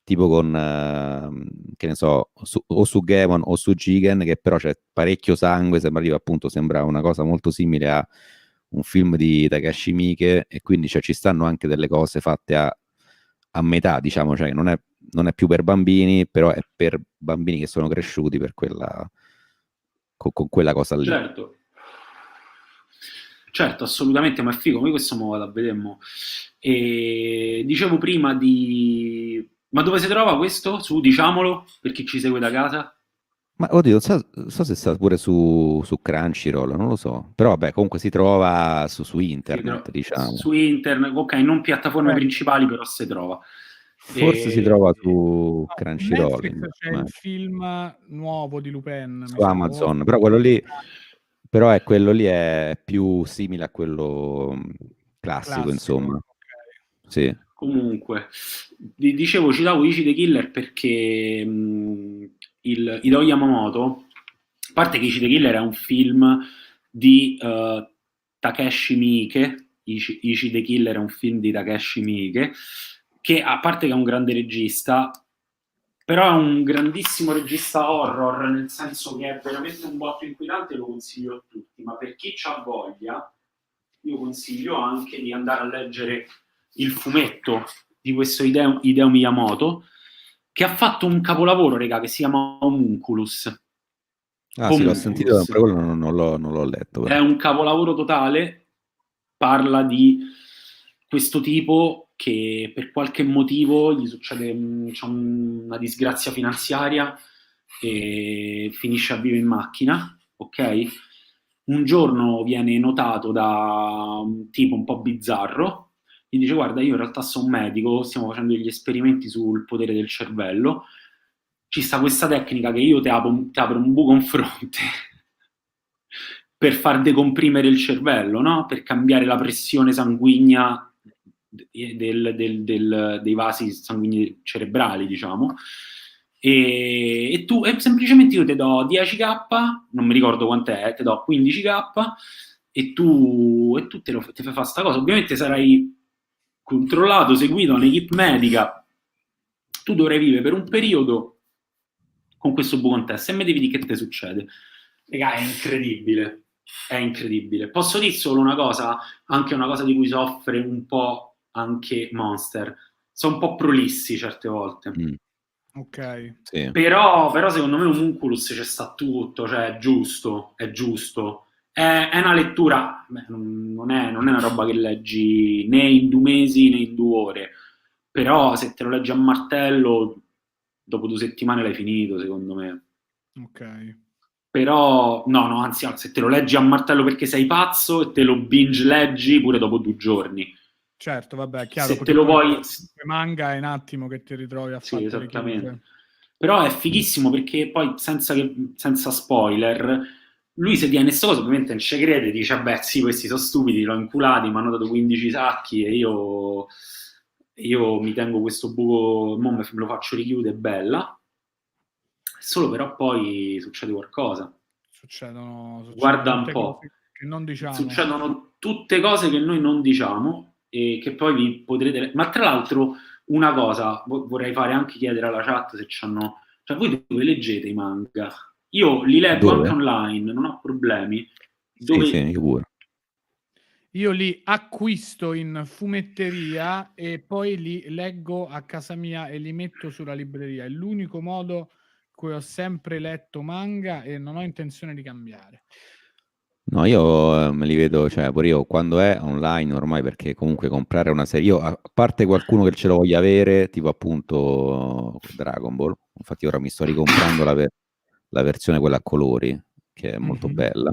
tipo con, che ne so, o su Gemon o su Jigen, che però c'è parecchio sangue, sembra una cosa molto simile a un film di Takashi Miike, e quindi cioè, ci stanno anche delle cose fatte a metà, diciamo, cioè non è più per bambini, però è per bambini che sono cresciuti per con quella cosa lì. Certo, assolutamente, ma è figo, io questo me lo vado a vedere mo. E dicevo prima di... Ma dove si trova questo? Su, diciamolo, per chi ci segue da casa. Ma oddio, non so se sta pure su Crunchyroll, non lo so. Però vabbè, comunque si trova su internet, diciamo. Su internet, ok, non piattaforme Certo. principali, però si trova. Forse si E... trova su No, su Crunchyroll, Netflix c'è il film nuovo di Lupin, mi su sa. Amazon, però quello lì è più simile a quello classico, Classico, insomma. ok. Sì. Comunque, dicevo, citavo Ichi the Killer perché Hideo Yamamoto, a parte che Ichi the Killer è un film di Takeshi Miike, Ichi the Killer è un film di Takeshi Miike, che a parte che è un grande regista, però è un grandissimo regista horror, nel senso che è veramente un botto inquietante, lo consiglio a tutti, ma per chi c'ha voglia, io consiglio anche di andare a leggere il fumetto di questo Hideo Miyamoto, che ha fatto un capolavoro, regà, che si chiama Homunculus. Ah sì, l'ho sentito, però quello non l'ho letto. È un capolavoro totale, parla di questo tipo che per qualche motivo gli succede una disgrazia finanziaria e finisce a vivere in macchina, ok? Un giorno viene notato da un tipo un po' bizzarro, gli dice guarda io in realtà sono un medico, stiamo facendo degli esperimenti sul potere del cervello, ci sta questa tecnica che io ti apro un buco in fronte per far decomprimere il cervello, no? Per cambiare la pressione sanguigna dei vasi sanguigni cerebrali, diciamo. E semplicemente io ti do 10k, non mi ricordo quant'è, ti do 15k e tu ti fai fare sta cosa. Ovviamente sarai controllato, seguito da un'equipe medica, tu dovrai vivere per un periodo con questo buco in testa e mi devi dire che ti succede. Raga, è incredibile. È incredibile. Posso dire solo una cosa, anche una cosa di cui soffre un po' anche Monster. Sono un po' prolissi certe volte. Ok. Sì. Però secondo me Homunculus c'è sta tutto, cioè è giusto. È una lettura, non è una roba che leggi né in 2 mesi né in 2 ore, però se te lo leggi a martello, dopo 2 settimane l'hai finito, secondo me. Ok. Però, no, anzi, se te lo leggi a martello perché sei pazzo e te lo binge leggi pure dopo 2 giorni. Certo, vabbè, è chiaro. Se te lo vuoi... Manga è un attimo che ti ritrovi a fare esattamente. Però è fighissimo perché poi, senza spoiler, lui se tiene questa cosa ovviamente non ci crede, dice, vabbè, sì, questi sono stupidi, l'ho inculati, mi hanno dato 15 sacchi e io mi tengo questo buco, mo me lo faccio richiudere, bella. Solo però poi succede qualcosa. Succedono Guarda un po'. cose che non diciamo. Succedono tutte cose che noi non diciamo e che poi vi potrete... Ma tra l'altro una cosa, vorrei fare anche chiedere alla chat se c'hanno... Cioè voi dove leggete i manga? Io li leggo anche online, non ho problemi. Dove... Sì, io pure. Io li acquisto in fumetteria e poi li leggo a casa mia e li metto sulla libreria. È l'unico modo in cui ho sempre letto manga e non ho intenzione di cambiare. No, io me li vedo, cioè pure io quando è online ormai, perché comunque comprare una serie, io a parte qualcuno che ce lo voglia avere, tipo appunto Dragon Ball, infatti ora mi sto ricomprando la versione quella a colori, che è molto bella,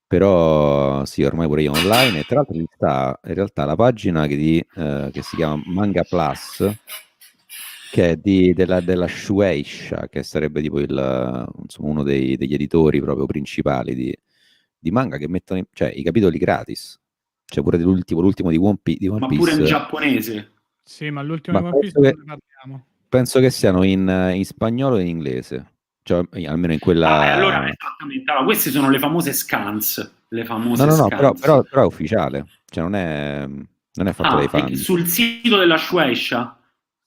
però sì, ormai pure io online, e tra l'altro sta in realtà la pagina che si chiama Manga Plus, che è della Shueisha, che sarebbe tipo insomma, uno degli editori proprio principali di manga, che mettono cioè, i capitoli gratis. Cioè pure l'ultimo di One Piece. Ma pure in giapponese. Sì, ma l'ultimo di One Piece non ne parliamo. Penso che siano in spagnolo e in inglese. Cioè, almeno in quella... allora, esattamente. Allora, queste sono le famose scans. Le famose no, scans. però è ufficiale. Cioè non è fatto dai fan. Sul sito della Shueisha?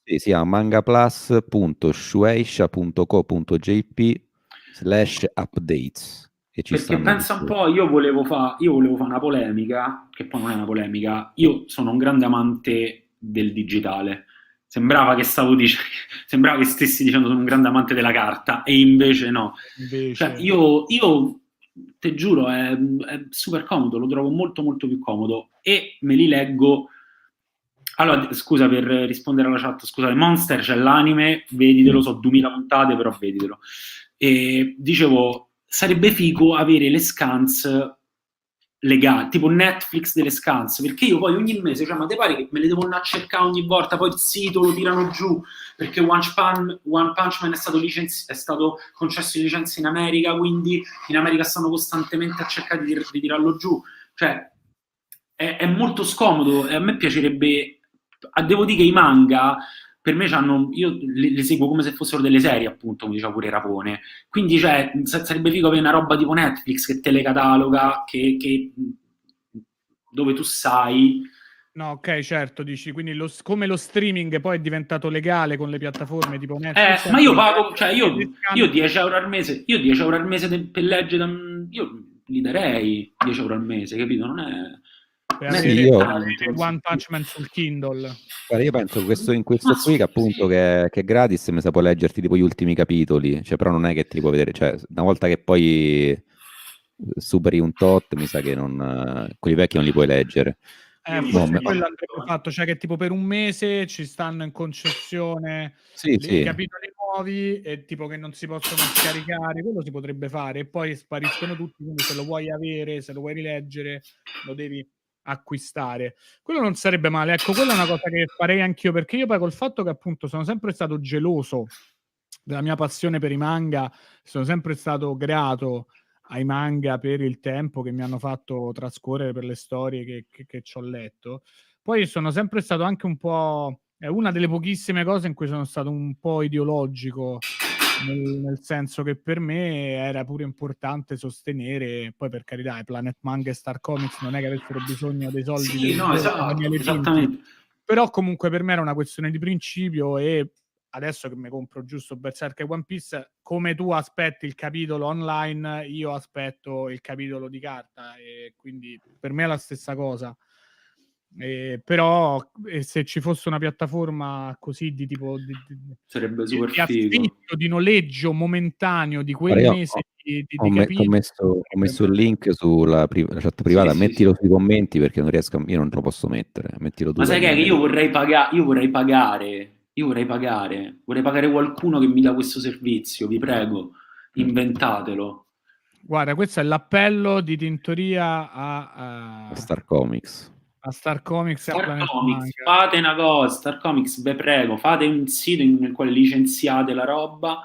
Sì, si chiama mangaplus.shueisha.co.jp/updates. Perché pensa un po', io volevo fare una polemica, che poi non è una polemica. Io sono un grande amante del digitale. Sembrava che stessi dicendo sono un grande amante della carta, e invece no. Cioè, io te giuro, è super comodo, lo trovo molto molto più comodo e me li leggo. Allora, scusa, per rispondere alla chat, scusate, Monster c'è l'anime, veditelo, so 2000 puntate, però veditelo. E dicevo, sarebbe figo avere le scans legali, tipo Netflix delle scans, perché io poi ogni mese, cioè, ma te pare che me le devo andare a cercare ogni volta, poi il sito lo tirano giù, perché One Punch Man è stato concesso di licenza in America, quindi in America stanno costantemente a cercare di tirarlo giù. Cioè, è molto scomodo, e a me piacerebbe... Devo dire che i manga per me io le seguo come se fossero delle serie, appunto, come diceva pure Rapone. Quindi, cioè, sarebbe figo avere una roba tipo Netflix che te le cataloga, dove tu sai No, ok, certo, dici, quindi come lo streaming poi è diventato legale con le piattaforme tipo Netflix, Ma io pago, se io 10 euro al mese, per leggere, io li darei 10 euro al mese, capito? Non per è Sì, io, tanto. One Punch Man sul Kindle. guarda, io penso che in questo Ma qui, che appunto sì. che è gratis, mi sa puoi leggerti tipo gli ultimi capitoli, cioè, però non è che ti li puoi vedere, cioè, una volta che poi superi un tot, mi sa che quelli vecchi non li puoi leggere. Mo, Forse quello andrebbe fatto, cioè che tipo per un mese ci stanno in concessione sì, i sì. capitoli nuovi e tipo che non si possono scaricare, quello si potrebbe fare e poi spariscono tutti, quindi se lo vuoi avere, se lo vuoi rileggere, lo devi acquistare. Quello non sarebbe male, ecco, quella è una cosa che farei anch'io, perché io poi col fatto che appunto sono sempre stato geloso della mia passione per i manga, sono sempre stato grato ai manga per il tempo che mi hanno fatto trascorrere, per le storie che ci ho letto. Poi sono sempre stato anche un po'... È una delle pochissime cose in cui sono stato un po' ideologico, nel senso che per me era pure importante sostenere, poi per carità, i Planet Manga e Star Comics non è che avessero bisogno dei soldi Sì, no, dell'editore Daniele Pinti, esattamente. però comunque per me era una questione di principio e adesso che mi compro giusto Berserk e One Piece, come tu aspetti il capitolo online, io aspetto il capitolo di carta e quindi per me è la stessa cosa. Però se ci fosse una piattaforma così di tipo Sarebbe super di figo. affitto, di noleggio momentaneo di quel Guarda, io mese di ho capitolo, messo il link sulla chat privata, Sì, sì, mettilo sì. sui commenti perché non riesco io non lo posso mettere, mettilo tu Ma sai che Daniele. io vorrei vorrei pagare qualcuno che mi dà questo servizio, vi prego, inventatelo. guarda, questo è l'appello di Tintoria a Star Comics. Star Comics e a Star Planet Comics, Manga. fate una cosa, Star Comics, vi prego, fate un sito nel quale licenziate la roba,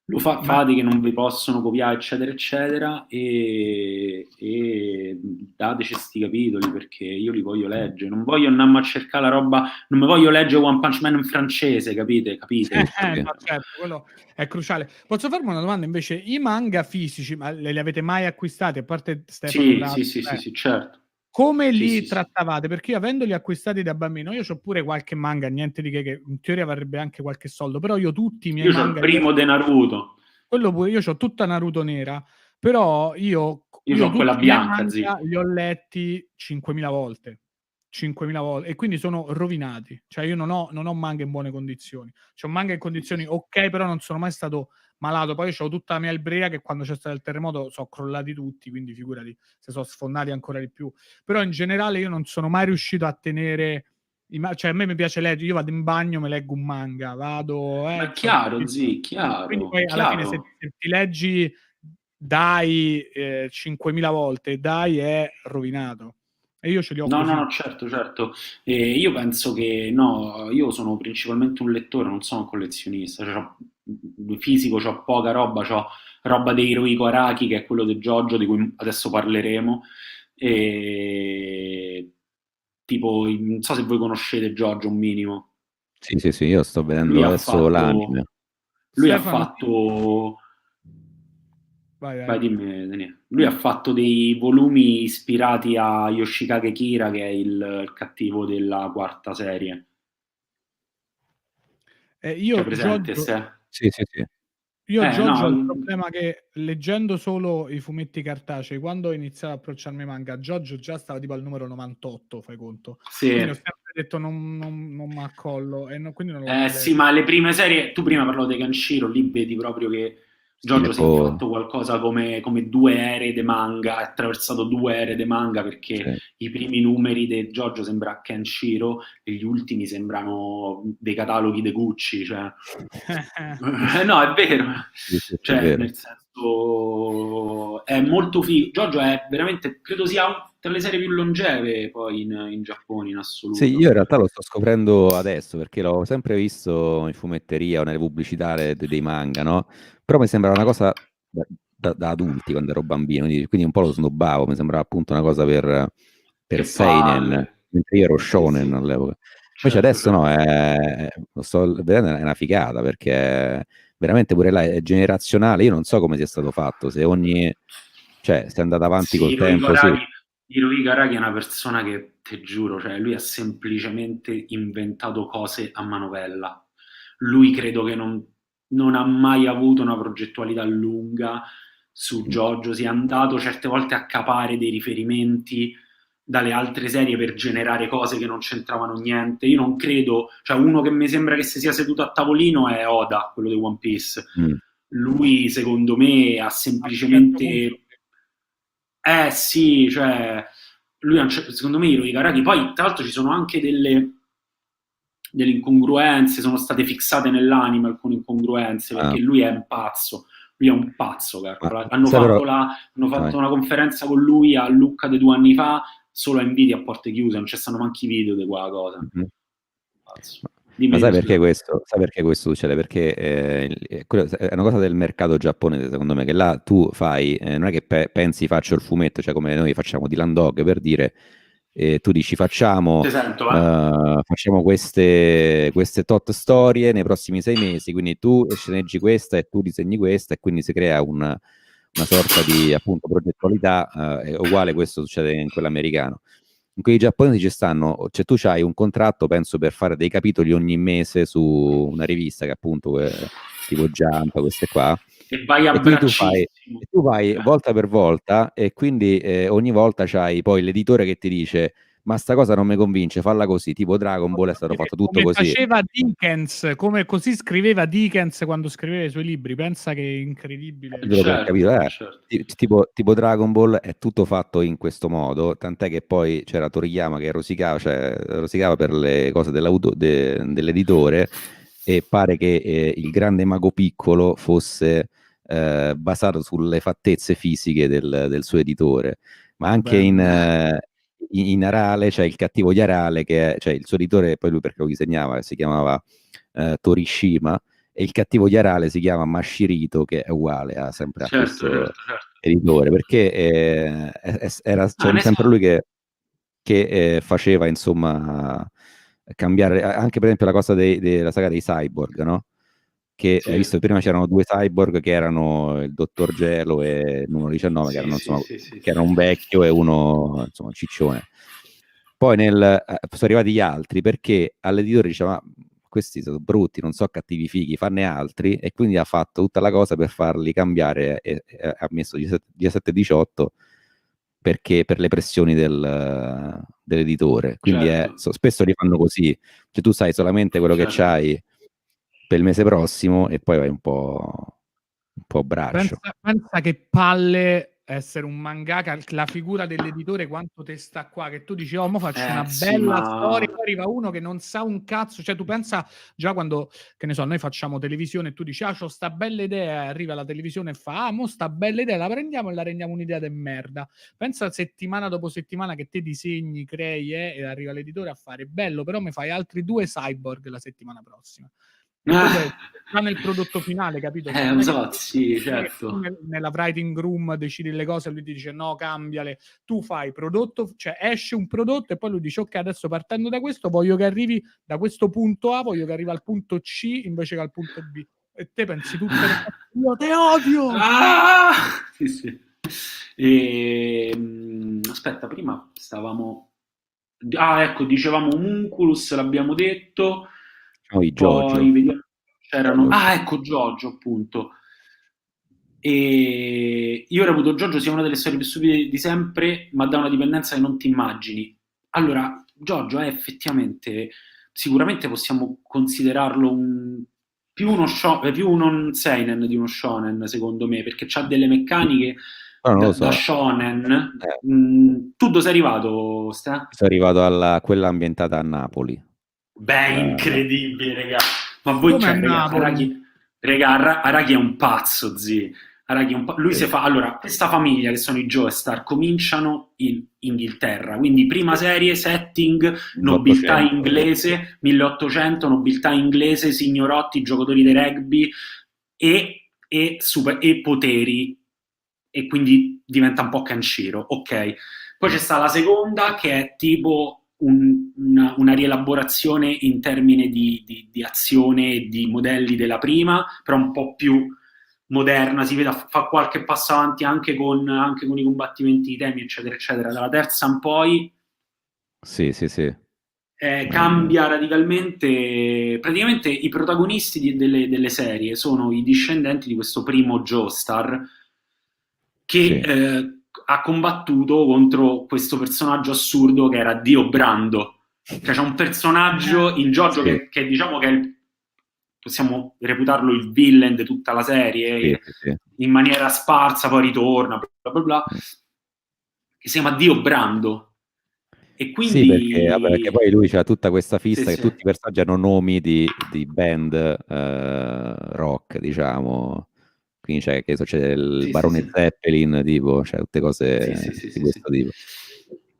Ma fate che non vi possono copiare, eccetera, eccetera, e dateci sti capitoli perché io li voglio leggere. Non voglio andare a cercare la roba, non mi voglio leggere One Punch Man in francese, capite? Capite? Sì, sì. no, certo, quello è cruciale. Posso farmi una domanda invece? I manga fisici, ma li avete mai acquistati? A parte Stefano Sì, Grasso, sì, certo. come Sì, li sì, sì. trattavate? Perché io avendoli acquistati da bambino, io ho pure qualche manga, niente di che in teoria varrebbe anche qualche soldo, però io tutti i miei Io c'ho il manga, primo di Naruto, quello pure, io ho tutta Naruto nera, però io io c'ho quella tutti i miei bianca, manga zio. li ho letti 5.000 volte. 5.000 volte e quindi sono rovinati, cioè io non ho manga in buone condizioni, c'ho manga in condizioni ok, però non sono mai stato malato. Poi c'ho tutta la mia ebrea che quando c'è stato il terremoto sono crollati tutti, quindi figurati se sono sfondati ancora di più. Però in generale io non sono mai riuscito a tenere cioè a me mi piace leggere, io vado in bagno, mi leggo un manga, vado Ma è c'ho chiaro, zii, quindi chiaro, poi alla fine se chiaro. ti leggi Dai 5.000 volte, Dai è rovinato. E io ce li ho No, no, così. no, certo, certo. Io penso che no, io sono principalmente un lettore, non sono un collezionista. Cioè, fisico, c'ho poca roba, c'ho roba dei Hirohiko Araki, che è quello di JoJo, di cui adesso parleremo. E tipo, non so se voi conoscete JoJo un minimo. Sì, sì, sì, io sto Lui vedendo ha adesso fatto, l'anime. lui ha Stefano, fatto vai, Vai, vai. dimmi, Daniele. Lui ha fatto dei volumi ispirati a Yoshikage Kira, che è il cattivo della quarta serie. Cioè, Io presente, Jojo, se? Sì, sì, sì. Jojo ho il No, problema che leggendo solo i fumetti cartacei, quando ho iniziato a approcciarmi ai manga, Jojo già stava tipo al numero 98, fai conto. Quindi ho sì. sempre detto non mi accollo e quindi non l'ho mai Sì, letto. ma le prime serie, tu prima parlavi di Kenshiro, lì vedi proprio che Sì, Giorgio si è fatto qualcosa come due ere de manga, ha attraversato due ere de manga perché sì. i primi numeri di Giorgio sembra Kenshiro e gli ultimi sembrano dei cataloghi di Gucci, cioè. No, è vero, Sì, sì, sì, è cioè, vero. nel senso, è molto figo. Giorgio è veramente, credo sia tra le serie più longeve poi in Giappone in Sì, assoluto. io in realtà lo sto scoprendo adesso perché l'ho sempre visto in fumetteria o nelle pubblicità dei manga, no? Però mi sembrava una cosa da adulti quando ero bambino, quindi un po' lo snobbavo, mi sembrava appunto una cosa per Che seinen, palle. mentre io ero Sì, shonen sì, all'epoca. Invece certo, adesso no, certo. lo sto vedendo, è una figata perché veramente pure là è generazionale, io non so come sia stato fatto, se ogni, cioè, se è andato avanti Sì, col Hirohiko tempo, sì. Araki, Hirohiko Araki è una persona che, te giuro, cioè lui ha semplicemente inventato cose a manovella. Lui credo che non ha mai avuto una progettualità lunga su JoJo, si è andato certe volte a capare dei riferimenti dalle altre serie per generare cose che non c'entravano niente. Io non credo, cioè uno che mi sembra che si sia seduto a tavolino è Oda, quello di One Piece. Mm. Lui, secondo me, ha A un certo punto semplicemente... sì. Sì, cioè, lui secondo me Hirohiko Araki, poi tra l'altro ci sono anche delle incongruenze, sono state fissate nell'anime alcune incongruenze, Ah, perché lui è un pazzo, ma calcola. Hanno sai però, fatto, hanno vai. fatto una conferenza con lui a Lucca di 2 anni fa, solo a Nvidia a porte chiuse, non ci stanno manchi i video di quella cosa. Mhm. Pazzo. Ma Dimmi, ma dimmi, scusa. sai perché questo succede? Perché è una cosa del mercato giapponese, secondo me, che là tu fai, non è che pensi faccio il fumetto, cioè come noi facciamo di Landog per dire, tu dici Ti sento, eh? facciamo queste tot storie nei prossimi 6 mesi, quindi tu sceneggi questa e tu disegni questa e quindi si crea una sorta di appunto progettualità, è uguale questo succede in quello americano. In quelli giapponesi ci stanno, cioè tu hai un contratto, penso, per fare dei capitoli ogni mese su una rivista che appunto tipo Jump, queste qua, E vai a e quindi braccissimo. tu vai volta per volta e quindi ogni volta c'hai poi l'editore che ti dice ma sta cosa non mi convince, falla così, tipo Dragon Ball è stato fatto tutto Come così. faceva Dickens, come così scriveva Dickens quando scriveva i suoi libri. Pensa che è incredibile. Per capito, Certo, certo. tipo Dragon Ball è tutto fatto in questo modo, tant'è che poi c'era Toriyama che rosicava, cioè, rosicava per le cose dell'editore e pare che il grande mago piccolo fosse basato sulle fattezze fisiche del suo editore, ma anche Bello. in Arale c'è il cattivo di Arale, che è, cioè il suo editore, poi lui perché lo disegnava, si chiamava Torishima, e il cattivo di Arale si chiama Mashirito, che è uguale sempre a Certo, questo certo, certo. editore, perché era Ah, ne sempre so. lui che faceva, insomma, cambiare, anche per esempio la cosa della saga dei cyborg, no? Che hai Sì, visto, prima c'erano due cyborg che erano il Dottor Gelo e il numero 19, che sì, erano, sì, insomma, sì, sì, che sì, era un sì. vecchio e uno, insomma, un ciccione. Poi sono arrivati gli altri perché all'editore diceva: "Ma questi sono brutti, non so cattivi fighi, fanne altri", e quindi ha fatto tutta la cosa per farli cambiare e ha messo 17 e 18 perché per le pressioni dell'editore. Quindi Certo, spesso li fanno così, cioè tu sai solamente quello che certo. c'hai per il mese prossimo e poi vai un po' a braccio. Pensa che palle essere un mangaka, la figura dell'editore quanto te sta qua, che tu dici, oh, mo faccio una Sì, bella storia, ma... poi arriva uno che non sa un cazzo, cioè tu pensa già quando, che ne so, noi facciamo televisione e tu dici, ah, c'ho sta bella idea, e arriva la televisione e fa, ah, mo sta bella idea, la prendiamo e la rendiamo un'idea de merda. Pensa settimana dopo settimana che te disegni, crei, e arriva l'editore a fare, bello, però mi fai altri 2 cyborg la settimana prossima. E quello è già nel prodotto finale, capito? Cioè, Lo so, sì, certo. nella writing room decidi le cose e lui ti dice no, cambiale. Tu fai prodotto, cioè esce un prodotto e poi lui dice ok, adesso partendo da questo voglio che arrivi da questo punto A, voglio che arrivi al punto C invece che al punto B. E te pensi tutte le cose, io te odio! Ah! Sì, sì. Aspetta, prima stavamo... Ah, ecco, dicevamo Munculus, l'abbiamo detto. Poi Poi Jojo. vediamo, c'erano... Jojo. Ah, ecco, Giorgio, appunto. E io reputo Giorgio sia una delle storie più stupide di sempre, ma da una dipendenza che non ti immagini. Allora, Giorgio è effettivamente, sicuramente possiamo considerarlo più uno seinen di uno shonen, secondo me, perché ha delle meccaniche Però non lo da so. shonen. Eh, Tu dove sei arrivato, Ste? sono arrivato a quella ambientata a Napoli. Beh, La- incredibile, raga. Ma voi, Come a cioè, raga, Napoli? Araki è un pazzo, zi. Araki è un lui si sì, fa... Allora, questa famiglia, che sono i Joestar, cominciano in Inghilterra. Quindi, prima serie, setting, nobiltà 1800. inglese, 1800, nobiltà inglese, signorotti, giocatori di rugby e poteri. E quindi diventa un po' Canshiro, ok. Poi c'è sta la seconda che è tipo una rielaborazione in termini di azione e di modelli della prima, però moderna, si vede, fa qualche passo avanti anche con i combattimenti di temi, eccetera, eccetera. Dalla terza in poi Sì. cambia radicalmente. Praticamente i protagonisti delle serie sono i discendenti di questo primo Joestar che Sì. ha combattuto contro questo personaggio assurdo che era Dio Brando. Cioè c'è un personaggio in JoJo Sì. che diciamo che possiamo reputarlo il villain di tutta la serie, Sì. in maniera sparsa, poi ritorna, bla bla bla, che si chiama Dio Brando. E Sì, perché, vabbè, perché quindi poi lui c'ha tutta questa sì, fissa che sì. tutti i personaggi hanno nomi di band rock, diciamo. Quindi c'è il Sì, sì, Barone sì. Zeppelin, tipo, cioè tutte Sì, cose sì, sì, di sì, sì. questo tipo.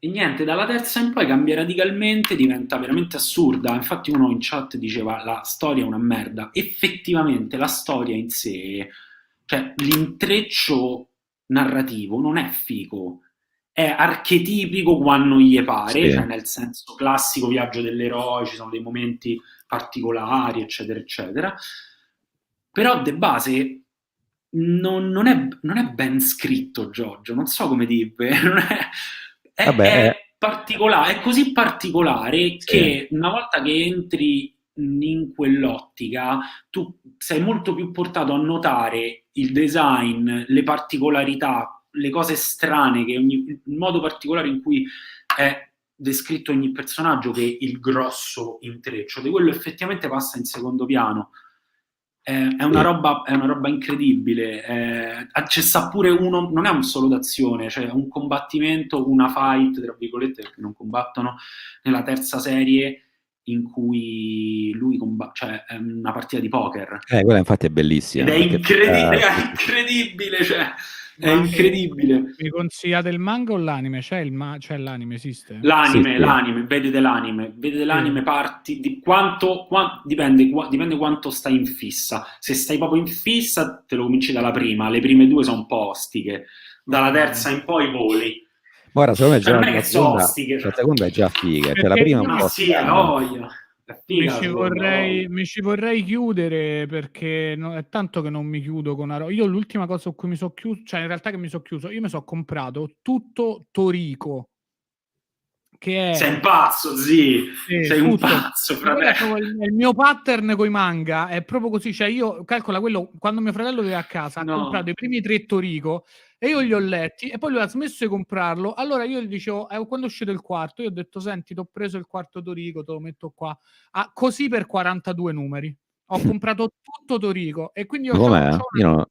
E niente, dalla terza in poi cambia radicalmente, diventa veramente assurda. Infatti uno in chat diceva la storia è una merda. Effettivamente la storia in sé, cioè l'intreccio narrativo non è figo, è archetipico quando gli pare, Sì. cioè nel senso classico viaggio dell'eroe, ci sono dei momenti particolari, eccetera, eccetera. Però de base non è ben scritto, Giorgio, non so come dirvi, non Vabbè, è particolare, è così particolare sì. che una volta che entri in quell'ottica, tu sei molto più portato a notare il design, le particolarità, le cose strane, il modo particolare in cui è descritto ogni personaggio, che il grosso intreccio di quello effettivamente passa in secondo piano. È una Sì. roba incredibile. C'è sta pure uno, non è un solo d'azione, cioè un combattimento, una fight, tra virgolette, perché non combattono, nella terza serie in cui lui combatte, cioè è una partita di poker. Quella infatti è Ed bellissima, è perché è incredibile, cioè, è Ma incredibile. mi consigliate il manga o l'anime? C'è l'anime, esiste? sì, Vedete l'anime, Sì. parti di dipende quanto stai in fissa. Se stai proprio in fissa, te lo cominci dalla prima, le prime due sono un po' ostiche, dalla Ok. terza in poi voli. Guarda, secondo me Cioè, già non è che sono ostiche, cioè. la seconda è già figa, cioè la Perché prima è io un Ma po' sì, è strana. voglia. È figa la seconda, voglia. mi ci vorrei chiudere perché è tanto che non mi chiudo con una roba. Io l'ultima cosa su cui mi sono chiuso, cioè in realtà che mi sono chiuso, io mi sono comprato tutto Toriko, che è Sei un pazzo, zi. Sei un tutto. pazzo, Ma quello è fratello. proprio il mio pattern con i manga, è proprio così. Cioè, io calcola quello quando mio fratello viveva a casa, ha comprato No. i primi 3 Toriko e io li ho letti e poi lui ha smesso di comprarlo. Allora io gli dicevo, quando è uscito il quarto, io ho detto: Senti, ti ho preso il quarto Toriko, te lo metto qua. Ah, così per 42 numeri. Ho comprato tutto Toriko e quindi io Ma c'ho com'è? Io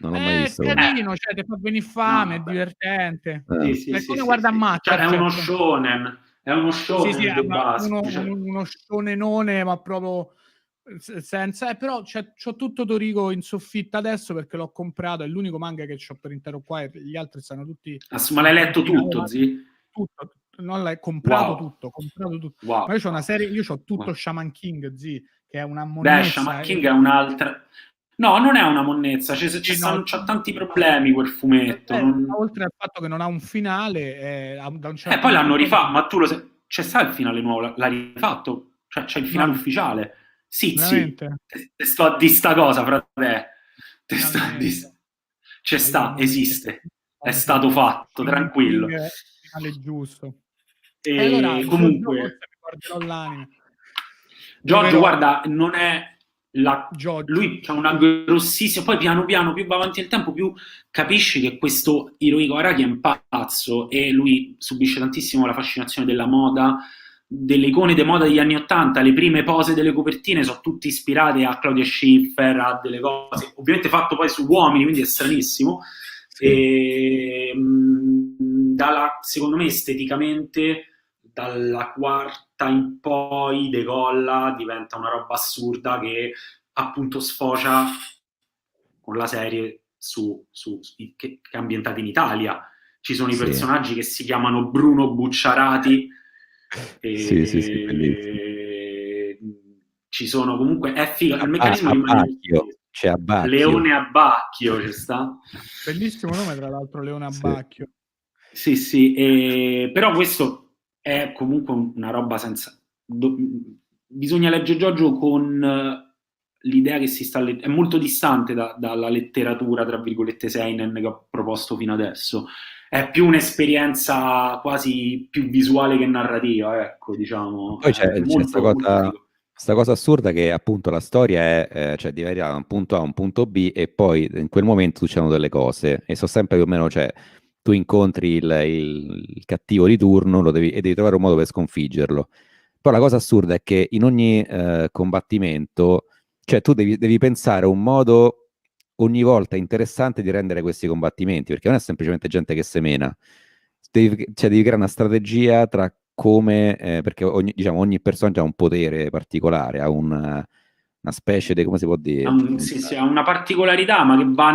non l'ho mai è visto quello. carino, cioè ti fa venire No, fame, è vabbè. divertente. Sì, Eh. sì, È sì, come sì, guarda sì. Cioè, Masterchef. è uno Sì, sì, shonen di ma base. Cioè, uno scionenone, ma proprio senza, però c'ho tutto Toriko in soffitta adesso perché l'ho comprato, è l'unico manga che c'ho per intero qua, e gli altri stanno tutti ma in l'hai letto cantina. tutto, zi? Tutto, non l'hai comprato Wow, tutto, comprato tutto. wow, Ma io c'ho una serie, io c'ho tutto wow. Shaman King, zi, che è una Beh, Shaman monnezza. King è un'altra. No, non è una monnezza, Sì, no, c'ha tanti problemi quel fumetto. oltre al fatto che non ha un finale, da un certo Poi punto l'hanno in poi rifatto, ma tu lo sai, c'è sta il finale nuovo, l'ha rifatto, cioè c'è il finale no, ufficiale. Sì, sì, veramente, te sto a di sta cosa, frate. Te sto a di. finalmente. C'è Io sta, mo esiste, è mi stato cerco fatto, Shaman King, tranquillo. il finale giusto. E allora, E Jojo comunque, forse mi guarderò l'anime. Giorgio, Proverò guarda, non è la. Jojo. Lui c'ha una grossissima. Poi piano piano, più va avanti il tempo, più capisci che questo Hirohiko Araki è un pazzo e lui subisce tantissimo la fascinazione della moda, delle icone di moda degli anni '80. Le prime pose delle copertine sono tutte ispirate a Claudia Schiffer, a delle cose, ovviamente fatto poi su uomini, quindi è stranissimo. Sì. E, secondo me esteticamente dalla quarta in poi decolla, diventa una roba assurda che appunto sfocia con la serie che è ambientata in Italia. Ci sono i Sì. personaggi che si chiamano Bruno Bucciarati Sì, bellissimo. e ci sono comunque è figa, il meccanismo rimane lo Abbacchio, stesso. c'è Abbacchio. Leone Abbacchio ci sta. Bellissimo nome, tra l'altro, Leone Sì. Abbacchio. Sì, sì, però questo è comunque una roba senza. Bisogna leggere Giorgio con l'idea che si sta è molto distante dalla letteratura, tra virgolette, seinen che ho proposto fino adesso. È più un'esperienza quasi più visuale che narrativa, ecco, diciamo. Poi c'è È molto, molto figo. sta cosa assurda che appunto la storia è, cioè diventa da un punto A a un punto B e poi in quel momento succedono delle cose e sono sempre più o meno, cioè tu incontri il cattivo di turno e devi trovare un modo per sconfiggerlo. Poi la cosa assurda è che in ogni combattimento, cioè tu devi pensare un modo ogni volta interessante di rendere questi combattimenti, perché non è semplicemente gente che semena. Devi creare una strategia tra come, perché diciamo, ogni personaggio ha un potere particolare, ha una specie di, come si può dire? Sì, ha una particolarità, ma che va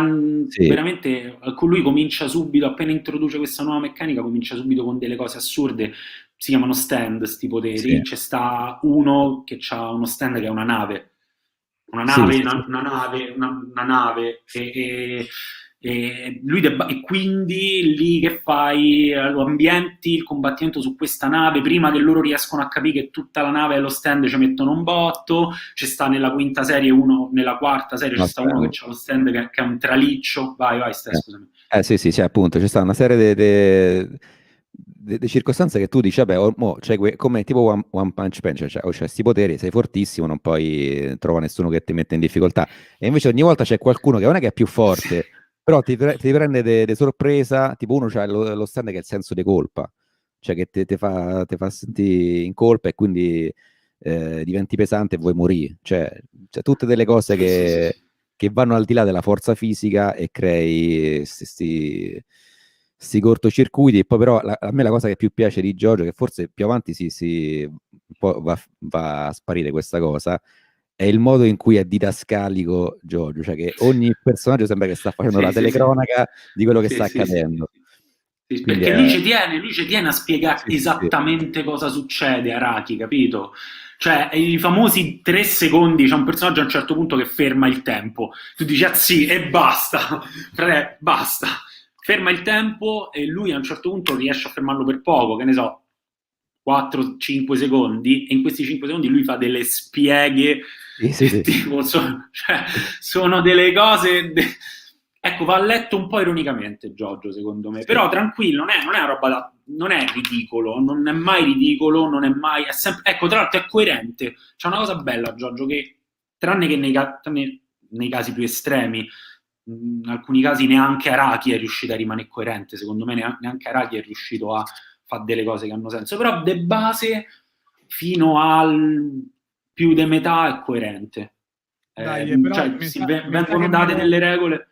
Sì, veramente. Lui comincia subito, appena introduce questa nuova meccanica, comincia subito con delle cose assurde. Si chiamano stand, sti poteri. sì, C'è sta uno che ha uno stand che è una nave. Una sì, nave, sì, sì. una nave. E lui e quindi lì che fai? Lo ambienti il combattimento su questa nave prima che loro riescono a capire che tutta la nave e lo stand ci mettono un botto. Ci sta nella quinta serie uno, nella quarta serie No, c'è sta uno che ha lo stand che è un traliccio. Vai, stai, scusami. Sì, sì, cioè, appunto, c'è stata una serie di circostanze che tu dici, vabbè, cioè, come tipo One Punch Man, cioè, o c'hai questi poteri, sei fortissimo, non poi trova nessuno che ti mette in difficoltà. E invece ogni volta c'è qualcuno che non è che è più forte, però ti prende di sorpresa, tipo uno c'ha lo stand che è il senso di colpa, cioè che ti fa sentire in colpa e quindi diventi pesante e vuoi morire. Cioè tutte delle cose che vanno al di là della forza fisica e crei questi cortocircuiti. E poi però a me la cosa che più piace di JoJo, che forse più avanti poi va a sparire questa cosa, è il modo in cui è didascalico JoJo, cioè che ogni personaggio sembra che sta facendo la telecronaca di quello che sta accadendo. Sì, Quindi perché lui ci tiene a spiegare sì, sì, sì. esattamente cosa succede a Araki, capito? Cioè, i famosi 3 secondi, c'è un personaggio a un certo punto che ferma il tempo. Tu dici, ah sì, e basta, frate, basta. Ferma il tempo e lui a un certo punto riesce a fermarlo per poco, che ne so, 4-5 secondi, e in questi 5 secondi lui fa delle spieghe Sì, sì, sì. tipo, sono delle cose. Ecco, va letto un po' ironicamente JoJo, secondo me. Sì. Però tranquillo, non è una roba non è ridicolo, non è mai ridicolo, non è mai. È sempre, ecco, tra l'altro è coerente. C'è una cosa bella JoJo che, tranne che tranne nei casi più estremi, in alcuni casi neanche Araki è riuscito a rimanere coerente. Secondo me neanche Araki è riuscito a fare delle cose che hanno senso. Però de base, fino al più di metà, è coerente. Dai, però Cioè, vengono date delle regole.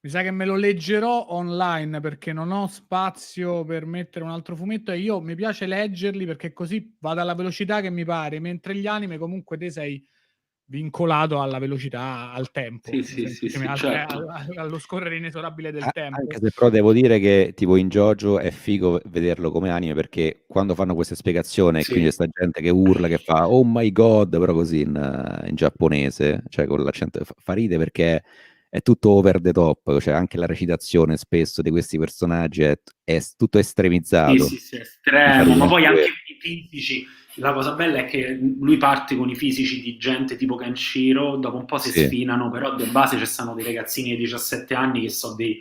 Mi sa che me lo leggerò online perché non ho spazio per mettere un altro fumetto e mi piace leggerli perché così vado alla velocità che mi pare, mentre gli anime comunque te sei vincolato alla velocità, al tempo, Sì, certo. allo scorrere inesorabile del tempo. Anche se però devo dire che tipo in JoJo è figo vederlo come anime perché quando fanno queste spiegazioni e quindi c'è sta gente che urla, che fa oh my god, però così in giapponese, cioè con l'accento, fa ride perché è tutto over the top, cioè anche la recitazione spesso di questi personaggi è tutto estremizzato. Sì, estremo, ma poi anche i fisici. La cosa bella è che lui parte con i fisici di gente tipo Kenshiro, dopo un po' si sfinano, però de base ci stanno dei ragazzini di 17 anni che sono dei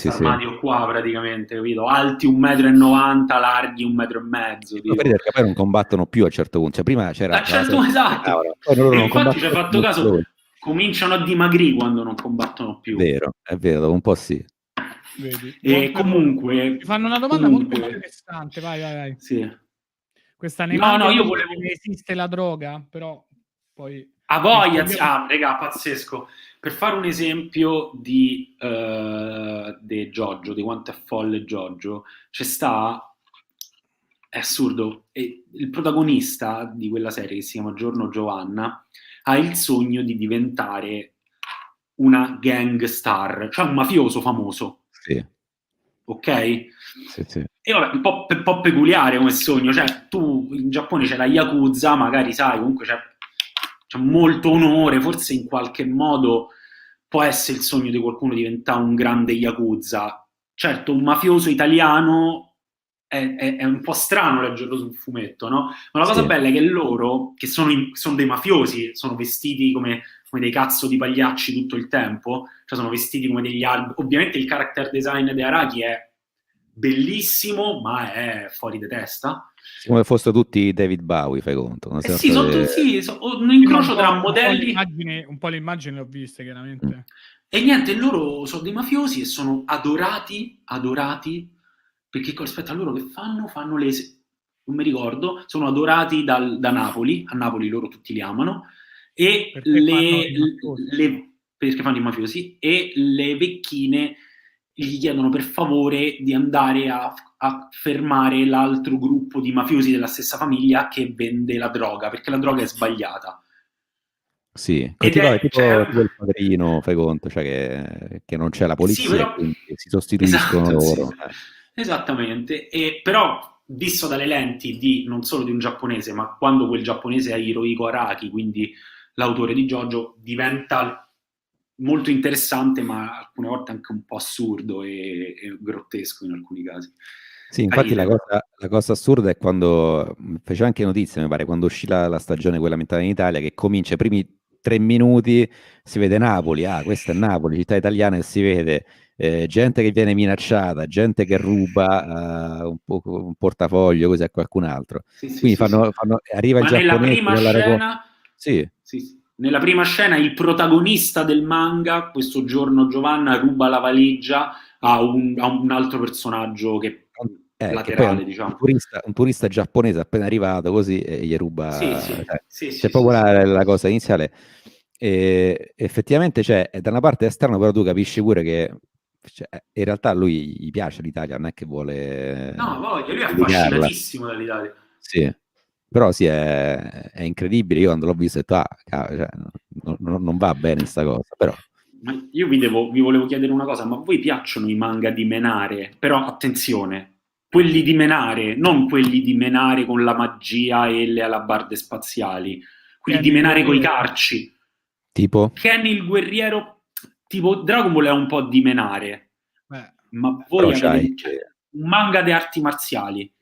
armadi o qua praticamente, capito? Alti 1,90 m, larghi 1,5 m. Perché poi non combattono più a un certo punto, cioè prima c'era... Esatto, e infatti ci hai fatto caso, cominciano a dimagrire quando non combattono più. È vero, dopo un po' sì. Vedi. E comunque... Mi fanno una domanda molto interessante, vai. Sì. Questa no, io volevo... esiste la droga, però poi... A voglia, raga, pazzesco. Per fare un esempio di JoJo, di quanto è folle JoJo, c'è sta... È assurdo. E il protagonista di quella serie, che si chiama Giorno Giovanna, ha il sogno di diventare una gang star, cioè un mafioso famoso. Sì. Ok? Sì. E vabbè, un po' peculiare come sogno, cioè tu in Giappone c'è la Yakuza, magari sai, comunque c'è molto onore, forse in qualche modo può essere il sogno di qualcuno diventare un grande Yakuza. Certo, un mafioso italiano è un po' strano leggerlo su un fumetto, no? Ma la cosa bella è che loro, che sono dei mafiosi, sono vestiti come come dei cazzo di pagliacci tutto il tempo, cioè sono vestiti come degli alberi. Ovviamente il character design di Araki è bellissimo, ma è fuori di testa. Come fossero tutti David Bowie, fai conto. Una Sì, un incrocio tra modelli. Un po' le immagini le ho viste, chiaramente. E niente, loro sono dei mafiosi e sono adorati, perché aspetta, loro che fanno? Fanno le... non mi ricordo, sono adorati da Napoli, a Napoli loro tutti li amano, e perché fanno i mafiosi, e le vecchine gli chiedono per favore di andare a fermare l'altro gruppo di mafiosi della stessa famiglia che vende la droga, perché la droga è sbagliata. Sì, tipo il Padrino, fai conto, cioè che non c'è la polizia, sì, però... quindi si sostituiscono loro. Sì. Esattamente, però visto dalle lenti non solo di un giapponese, ma quando quel giapponese è Hirohiko Araki, quindi l'autore di JoJo, diventa molto interessante, ma alcune volte anche un po' assurdo e grottesco in alcuni casi. Sì, infatti la cosa assurda è quando fece anche notizia, mi pare, quando uscì la stagione quella ambientata in Italia, che comincia i primi 3 minuti, si vede Napoli, questa è Napoli, città italiana, e si vede gente che viene minacciata, gente che ruba un portafoglio così a qualcun altro. Sì, quindi arriva il giapponese nella prima scena, nella prima scena il protagonista del manga, questo giorno Giovanna, ruba la valigia a un altro personaggio che laterale, diciamo. Un turista giapponese appena arrivato così e gli ruba. C'è proprio la cosa iniziale. E effettivamente da una parte esterna, però tu capisci pure che in realtà a lui gli piace l'Italia, non è che vuole. No, lui è affascinatissimo dall'Italia. Sì. Però sì, è incredibile. Io quando l'ho visto ho detto, non va bene sta cosa, però. Ma io vi volevo chiedere una cosa, ma a voi piacciono i manga di menare? Però attenzione, quelli di menare, non quelli di menare con la magia e le alabarde spaziali, quelli di menare coi carci. Tipo? Kenny il guerriero, tipo Dragon Ball è un po' di menare, ma voi avete un manga di arti marziali.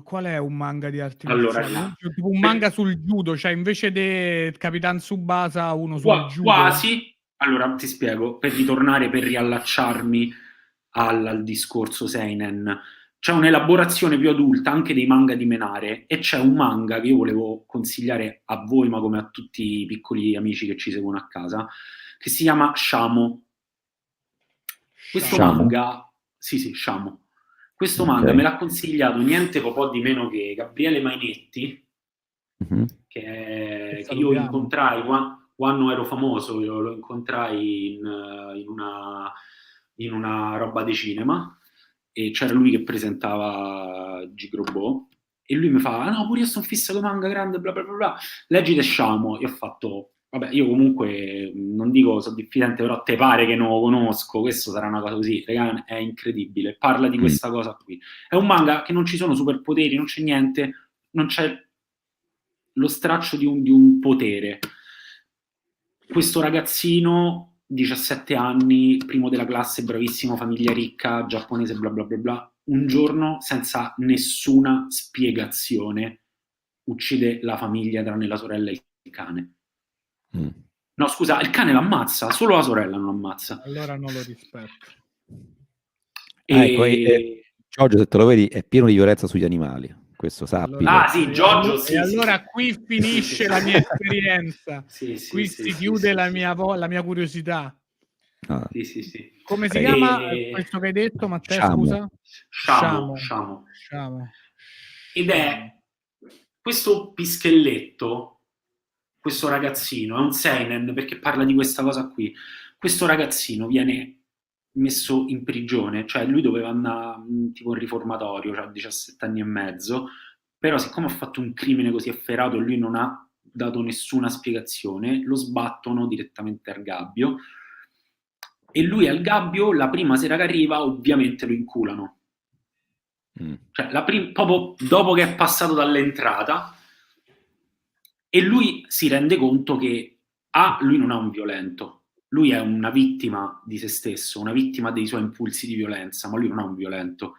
Qual è un manga di arti marziali? Tipo un manga sul judo, cioè invece di Capitan Tsubasa uno sul judo? Quasi. Allora ti spiego, per ritornare, per riallacciarmi al discorso seinen. C'è un'elaborazione più adulta anche dei manga di menare, e c'è un manga che io volevo consigliare a voi, ma come a tutti i piccoli amici che ci seguono a casa, che si chiama Shamo. Questo manga, Shamo. Questo manga me l'ha consigliato niente po' di meno che Gabriele Mainetti, che io incontrai quando ero famoso, io lo incontrai in una roba di cinema, e c'era lui che presentava Gigrobot, e lui mi fa, no, pure io sono fissato manga grande, bla bla bla bla, leggi te Shamo. Io ho fatto, vabbè, io comunque non dico sono diffidente, però te pare che non lo conosco, questo sarà una cosa così, ragazzi, è incredibile, parla di questa cosa qui. È un manga che non ci sono superpoteri, non c'è niente, non c'è lo straccio di un potere. Questo ragazzino, 17 anni, primo della classe, bravissimo, famiglia ricca, giapponese, bla bla bla bla, un giorno, senza nessuna spiegazione, uccide la famiglia tranne la sorella e il cane. No, scusa, il cane l'ammazza, solo la sorella non ammazza. Allora non lo rispetto. JoJo, se te lo vedi, è pieno di violenza sugli animali. Questo sappi. JoJo, sì. E allora qui finisce la mia esperienza. Qui si chiude la mia curiosità. Sì. Come si chiama questo che hai detto, Matteo? Scusa? Shamo. Ed è questo pischelletto, questo ragazzino, è un seinen perché parla di questa cosa qui. Questo ragazzino viene messo in prigione, cioè lui doveva andare tipo in riformatorio, cioè 17 anni e mezzo, però siccome ha fatto un crimine così efferato e lui non ha dato nessuna spiegazione, lo sbattono direttamente al gabbio, e lui al gabbio, la prima sera che arriva, ovviamente lo inculano. Cioè, proprio dopo che è passato dall'entrata, e lui si rende conto che lui non è un violento, lui è una vittima di se stesso, una vittima dei suoi impulsi di violenza, ma lui non è un violento.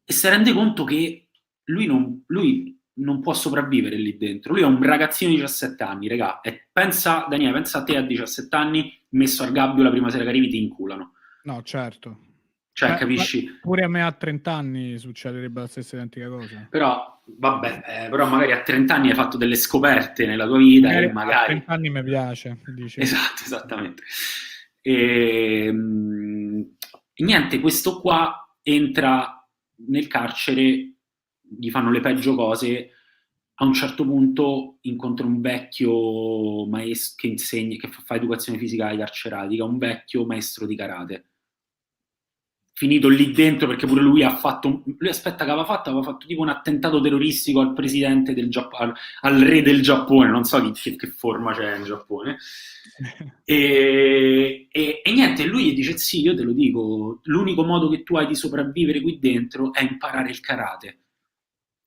E si rende conto che lui non può sopravvivere lì dentro. Lui è un ragazzino di 17 anni, regà, e pensa, Daniele, pensa a te a 17 anni, messo al gabbio la prima sera che arrivi ti inculano. No, certo. Cioè, capisci? Pure a me a 30 anni succederebbe la stessa identica cosa. Però, vabbè, però magari a 30 anni hai fatto delle scoperte nella tua vita Magari e magari... a 30 anni mi piace, dice. Esatto, esattamente. E niente, questo qua entra nel carcere, gli fanno le peggio cose. A un certo punto incontra un vecchio maestro che insegna, che fa educazione fisica ai carcerati, che è un vecchio maestro di karate. Finito lì dentro, perché pure lui ha fatto, lui aspetta che aveva fatto tipo un attentato terroristico al presidente del Giappone, al re del Giappone, non so che forma c'è in Giappone. E niente, lui gli dice: sì, io te lo dico, l'unico modo che tu hai di sopravvivere qui dentro è imparare il karate.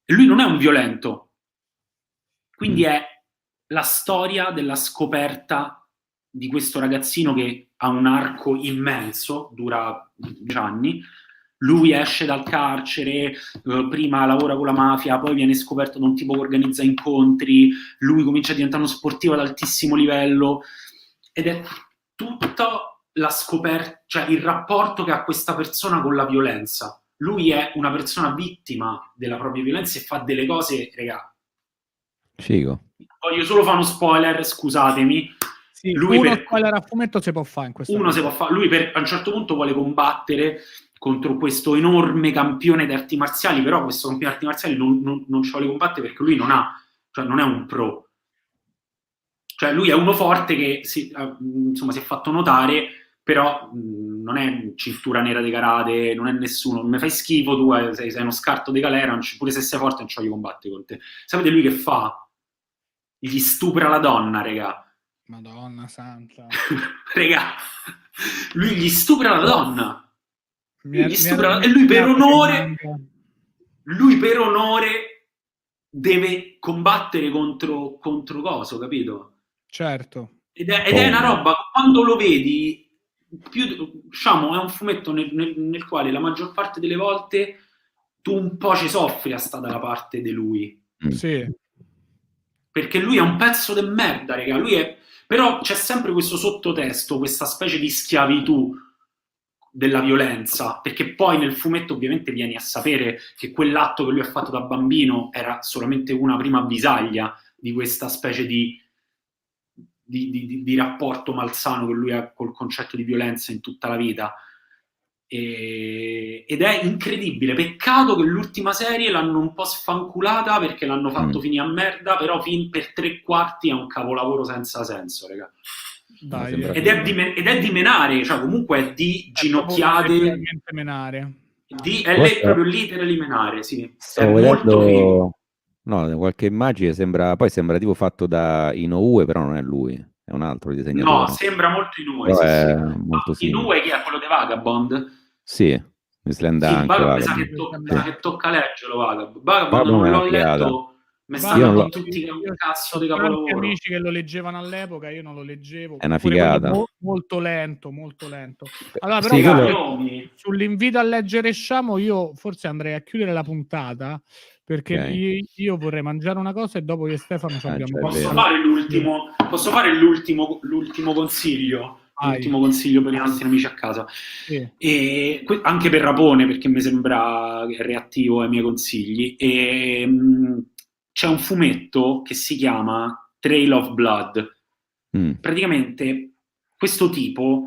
E lui non è un violento, quindi è la storia della scoperta di questo ragazzino che ha un arco immenso, dura 10 anni. Lui esce dal carcere, prima lavora con la mafia, poi viene scoperto da un tipo che organizza incontri, lui comincia a diventare uno sportivo ad altissimo livello, ed è tutta la scoperta, cioè il rapporto che ha questa persona con la violenza. Lui è una persona vittima della propria violenza e fa delle cose, raga. Figo. Voglio solo fare uno spoiler, scusatemi. Sì, lui uno spoiler a fumetto si può fare in questo uno si può fare. Lui a un certo punto vuole combattere contro questo enorme campione di arti marziali, però questo campione di arti marziali non ci vuole combattere perché lui non è un pro. Cioè lui è uno forte che si è fatto notare, però non è cintura nera di karate, non è nessuno, non mi fai schifo, tu sei uno scarto di galera, pure se sei forte non ci voglio combattere con te. Sapete lui che fa? Gli stupra la donna, regà. Madonna santa. Regà, lui gli stupra la donna. E lui per onore deve combattere contro coso, capito? Certo. Ed è una roba, quando lo vedi, diciamo, è un fumetto nel quale la maggior parte delle volte tu un po' ci soffri a stare dalla parte di lui. Sì. Perché lui è un pezzo di merda, raga. Però c'è sempre questo sottotesto, questa specie di schiavitù della violenza, perché poi nel fumetto ovviamente vieni a sapere che quell'atto che lui ha fatto da bambino era solamente una prima avvisaglia di questa specie di rapporto malsano che lui ha col concetto di violenza in tutta la vita. Ed è incredibile. Peccato che l'ultima serie l'hanno un po' sfanculata perché l'hanno fatto finire a merda, però per 3/4 è un capolavoro senza senso, raga. Dai, ed è di menare, cioè comunque è di ginocchiate, menare. È proprio literally menare, sì. Stavo è molto vedendo, no, qualche immagine sembra tipo fatto da Inoue, però non è lui, è un altro disegnatore. No, sembra molto Inoue, sì, è molto Inoue che è quello di Vagabond. Sì, mi slenda anche Vagabond che tocca leggerlo. Vagabond non l'ho letto, mi stanno tutti che è un cazzo di capolavoro. Amici che lo leggevano all'epoca, io non lo leggevo. È una figata. Molto lento. Allora, sì, però sull'invito a leggere Sciamo io forse andrei a chiudere la puntata, perché io vorrei mangiare una cosa e dopo io e Stefano abbiamo... Posso fare l'ultimo consiglio? L'ultimo consiglio per i nostri amici a casa, e anche per Rapone, perché mi sembra reattivo ai miei consigli. C'è un fumetto che si chiama Trail of Blood. Praticamente questo tipo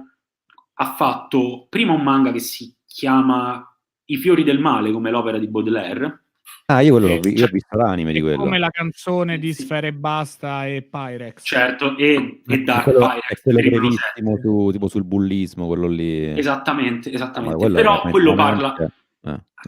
ha fatto prima un manga che si chiama I fiori del male, come l'opera di Baudelaire. Io quello io ho visto l'anime di quello. Come la canzone di Sfera e Basta e Pyrex. Certo, e Dark Pyrex. È quello brevissimo tipo sul bullismo, quello lì. Esattamente. Però quello parla...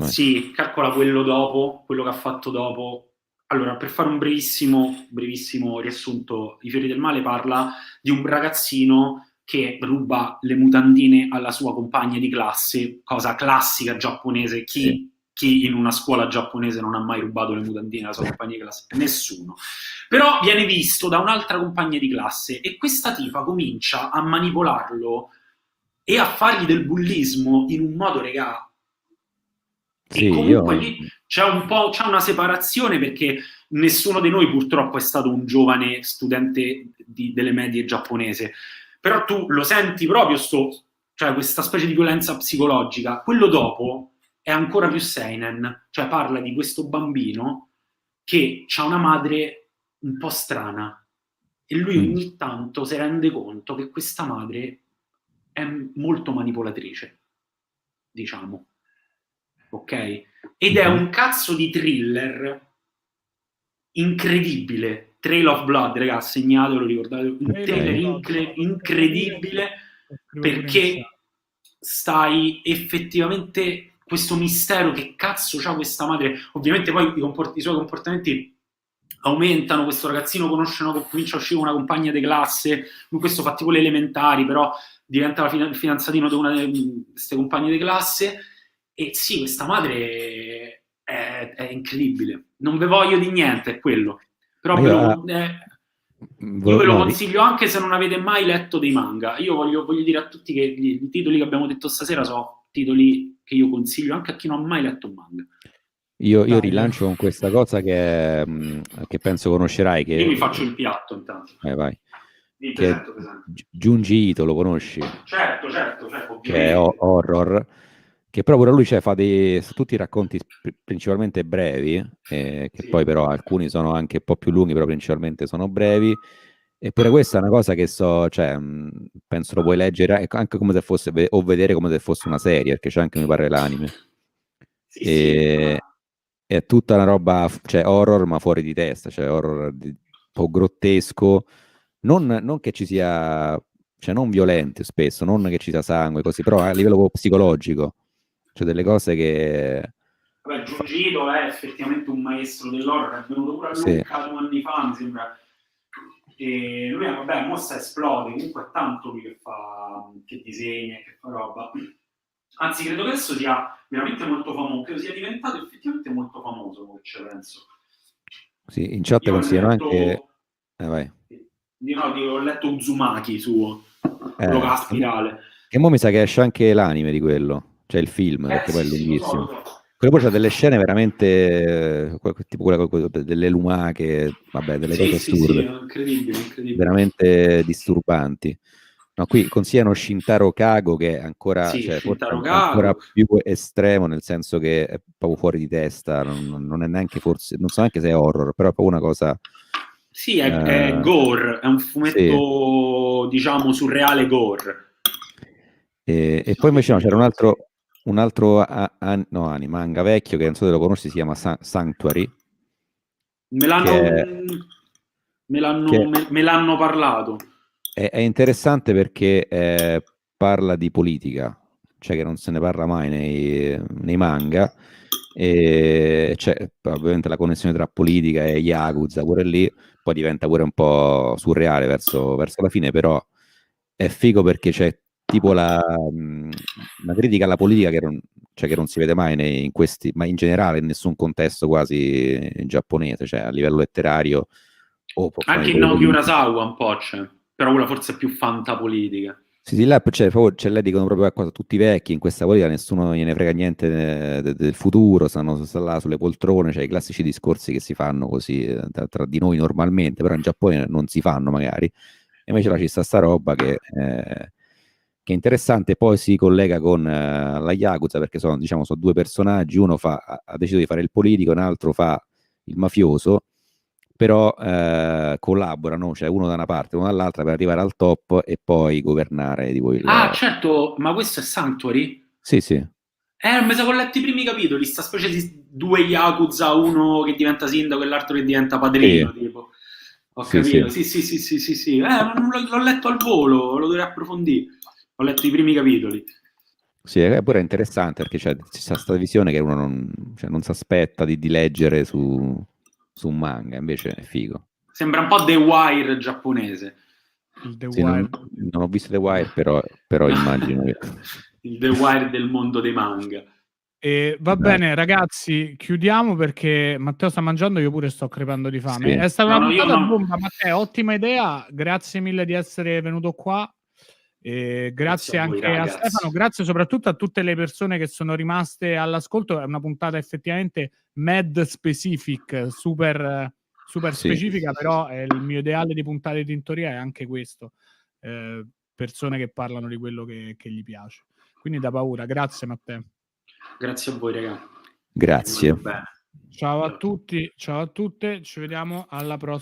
Sì, calcola quello dopo, quello che ha fatto dopo. Allora, per fare un brevissimo riassunto, I fiori del male parla di un ragazzino che ruba le mutandine alla sua compagna di classe, cosa classica giapponese. Chi in una scuola giapponese non ha mai rubato le mutandine alla sua compagna di classe? Nessuno. Però viene visto da un'altra compagna di classe e questa tipa comincia a manipolarlo e a fargli del bullismo in un modo, regà. E comunque lì c'è una separazione, perché nessuno di noi purtroppo è stato un giovane studente delle medie giapponese, però tu lo senti proprio cioè questa specie di violenza psicologica. Quello dopo è ancora più seinen, cioè parla di questo bambino che ha una madre un po' strana e lui ogni tanto si rende conto che questa madre è molto manipolatrice, diciamo, ok? Ed è un cazzo di thriller incredibile. Trail of Blood, ragazzi, segnatelo, ricordate, un thriller incredibile, perché stai effettivamente questo mistero, che cazzo c'ha questa madre. Ovviamente poi i suoi comportamenti aumentano, questo ragazzino comincia a uscire con una compagna di classe, lui questo fa tipo le elementari, però diventa il fidanzatino di una di queste compagne di classe, e sì, questa madre è incredibile. Non ve voglio di niente, è quello. Però io ve lo consiglio anche se non avete mai letto dei manga. Io voglio dire a tutti che i titoli che abbiamo detto stasera sono titoli che io consiglio anche a chi non ha mai letto un manga. Io rilancio con questa cosa che penso conoscerai. Che io mi faccio il piatto intanto. Vai. Presento. Junji Ito, lo conosci? Certo, che è horror, che proprio lui fa tutti i racconti principalmente brevi, che sì, poi però alcuni sono anche un po' più lunghi, però principalmente sono brevi. Eppure questa è una cosa che penso lo puoi leggere anche come se fosse, o vedere come se fosse una serie, perché c'è anche, mi pare, l'anime. È tutta una roba, cioè horror ma fuori di testa, cioè horror un po' grottesco, non che ci sia, cioè non violente spesso, non che ci sia sangue così, però a livello psicologico, cioè delle cose che... Vabbè, Junji Ito è effettivamente un maestro dell'horror, è venuto pure a Lucca 2 anni fa, mi sembra. E lui, vabbè, mostra esplode, comunque è tanto lui che disegna, che fa roba. Anzi, credo che adesso sia veramente molto famoso, credo sia diventato effettivamente molto famoso, come ci penso. Sì, in chat consigliano anche... vai. Ho letto Uzumaki suo, quello che ha spirale. E mo mi sa che esce anche l'anime di quello, cioè il film, perché poi è lunghissimo. Quello poi c'ha delle scene veramente tipo quella delle lumache, vabbè, delle cose assurde. Incredibile. Veramente disturbanti. No, qui consigliano Shintaro Kago, che è ancora, forse ancora più estremo, nel senso che è proprio fuori di testa, non è neanche forse, non so neanche se è horror, però è proprio una cosa... Sì, è gore, è un fumetto, diciamo, surreale gore. E poi invece c'era un altro manga vecchio, che non so se lo conosci, si chiama Sanctuary. Me l'hanno parlato. È interessante perché parla di politica, cioè che non se ne parla mai nei manga, e c'è ovviamente la connessione tra politica e Yakuza pure lì, poi diventa pure un po' surreale verso la fine, però è figo perché c'è tipo una critica alla politica che non si vede mai in questi, ma in generale in nessun contesto quasi giapponese, cioè a livello letterario. Anche in Naoki Urasawa un po' c'è, però quella forse è più fantapolitica. Sì, là c'è lei, dicono proprio tutti vecchi in questa politica, nessuno gliene frega niente del futuro, stanno là sulle poltrone, cioè i classici discorsi che si fanno così tra di noi normalmente, però in Giappone non si fanno magari, e invece là ci sta roba che è interessante, poi si collega con la Yakuza, perché sono due personaggi, uno ha deciso di fare il politico, un altro fa il mafioso, però collaborano, cioè uno da una parte, uno dall'altra, per arrivare al top e poi governare certo, ma questo è Sanctuary? Sì. Mi sa che ho letto i primi capitoli, sta specie di due Yakuza, uno che diventa sindaco e l'altro che diventa padrino, tipo. Ho capito, sì. L'ho letto al volo, lo dovrei approfondire. Ho letto i primi capitoli. Sì, è pure interessante perché c'è questa visione che uno non si aspetta di leggere su un manga, invece è figo. Sembra un po' The Wire giapponese. Non ho visto The Wire, però immagino che... Il The Wire del mondo dei manga. Va bene, ragazzi, chiudiamo perché Matteo sta mangiando, io pure sto crepando di fame. Sì. È stata una puntata bomba, Matteo, ottima idea, grazie mille di essere venuto qua. Grazie anche a Stefano, grazie soprattutto a tutte le persone che sono rimaste all'ascolto. È una puntata effettivamente mad specific, super super specifica, però il mio ideale di puntata di tintoria è anche questo, persone che parlano di quello che gli piace. Quindi da paura. Grazie Matteo. Grazie a voi, ragazzi. Grazie. Bene. Ciao a tutti, ciao a tutte, ci vediamo alla prossima.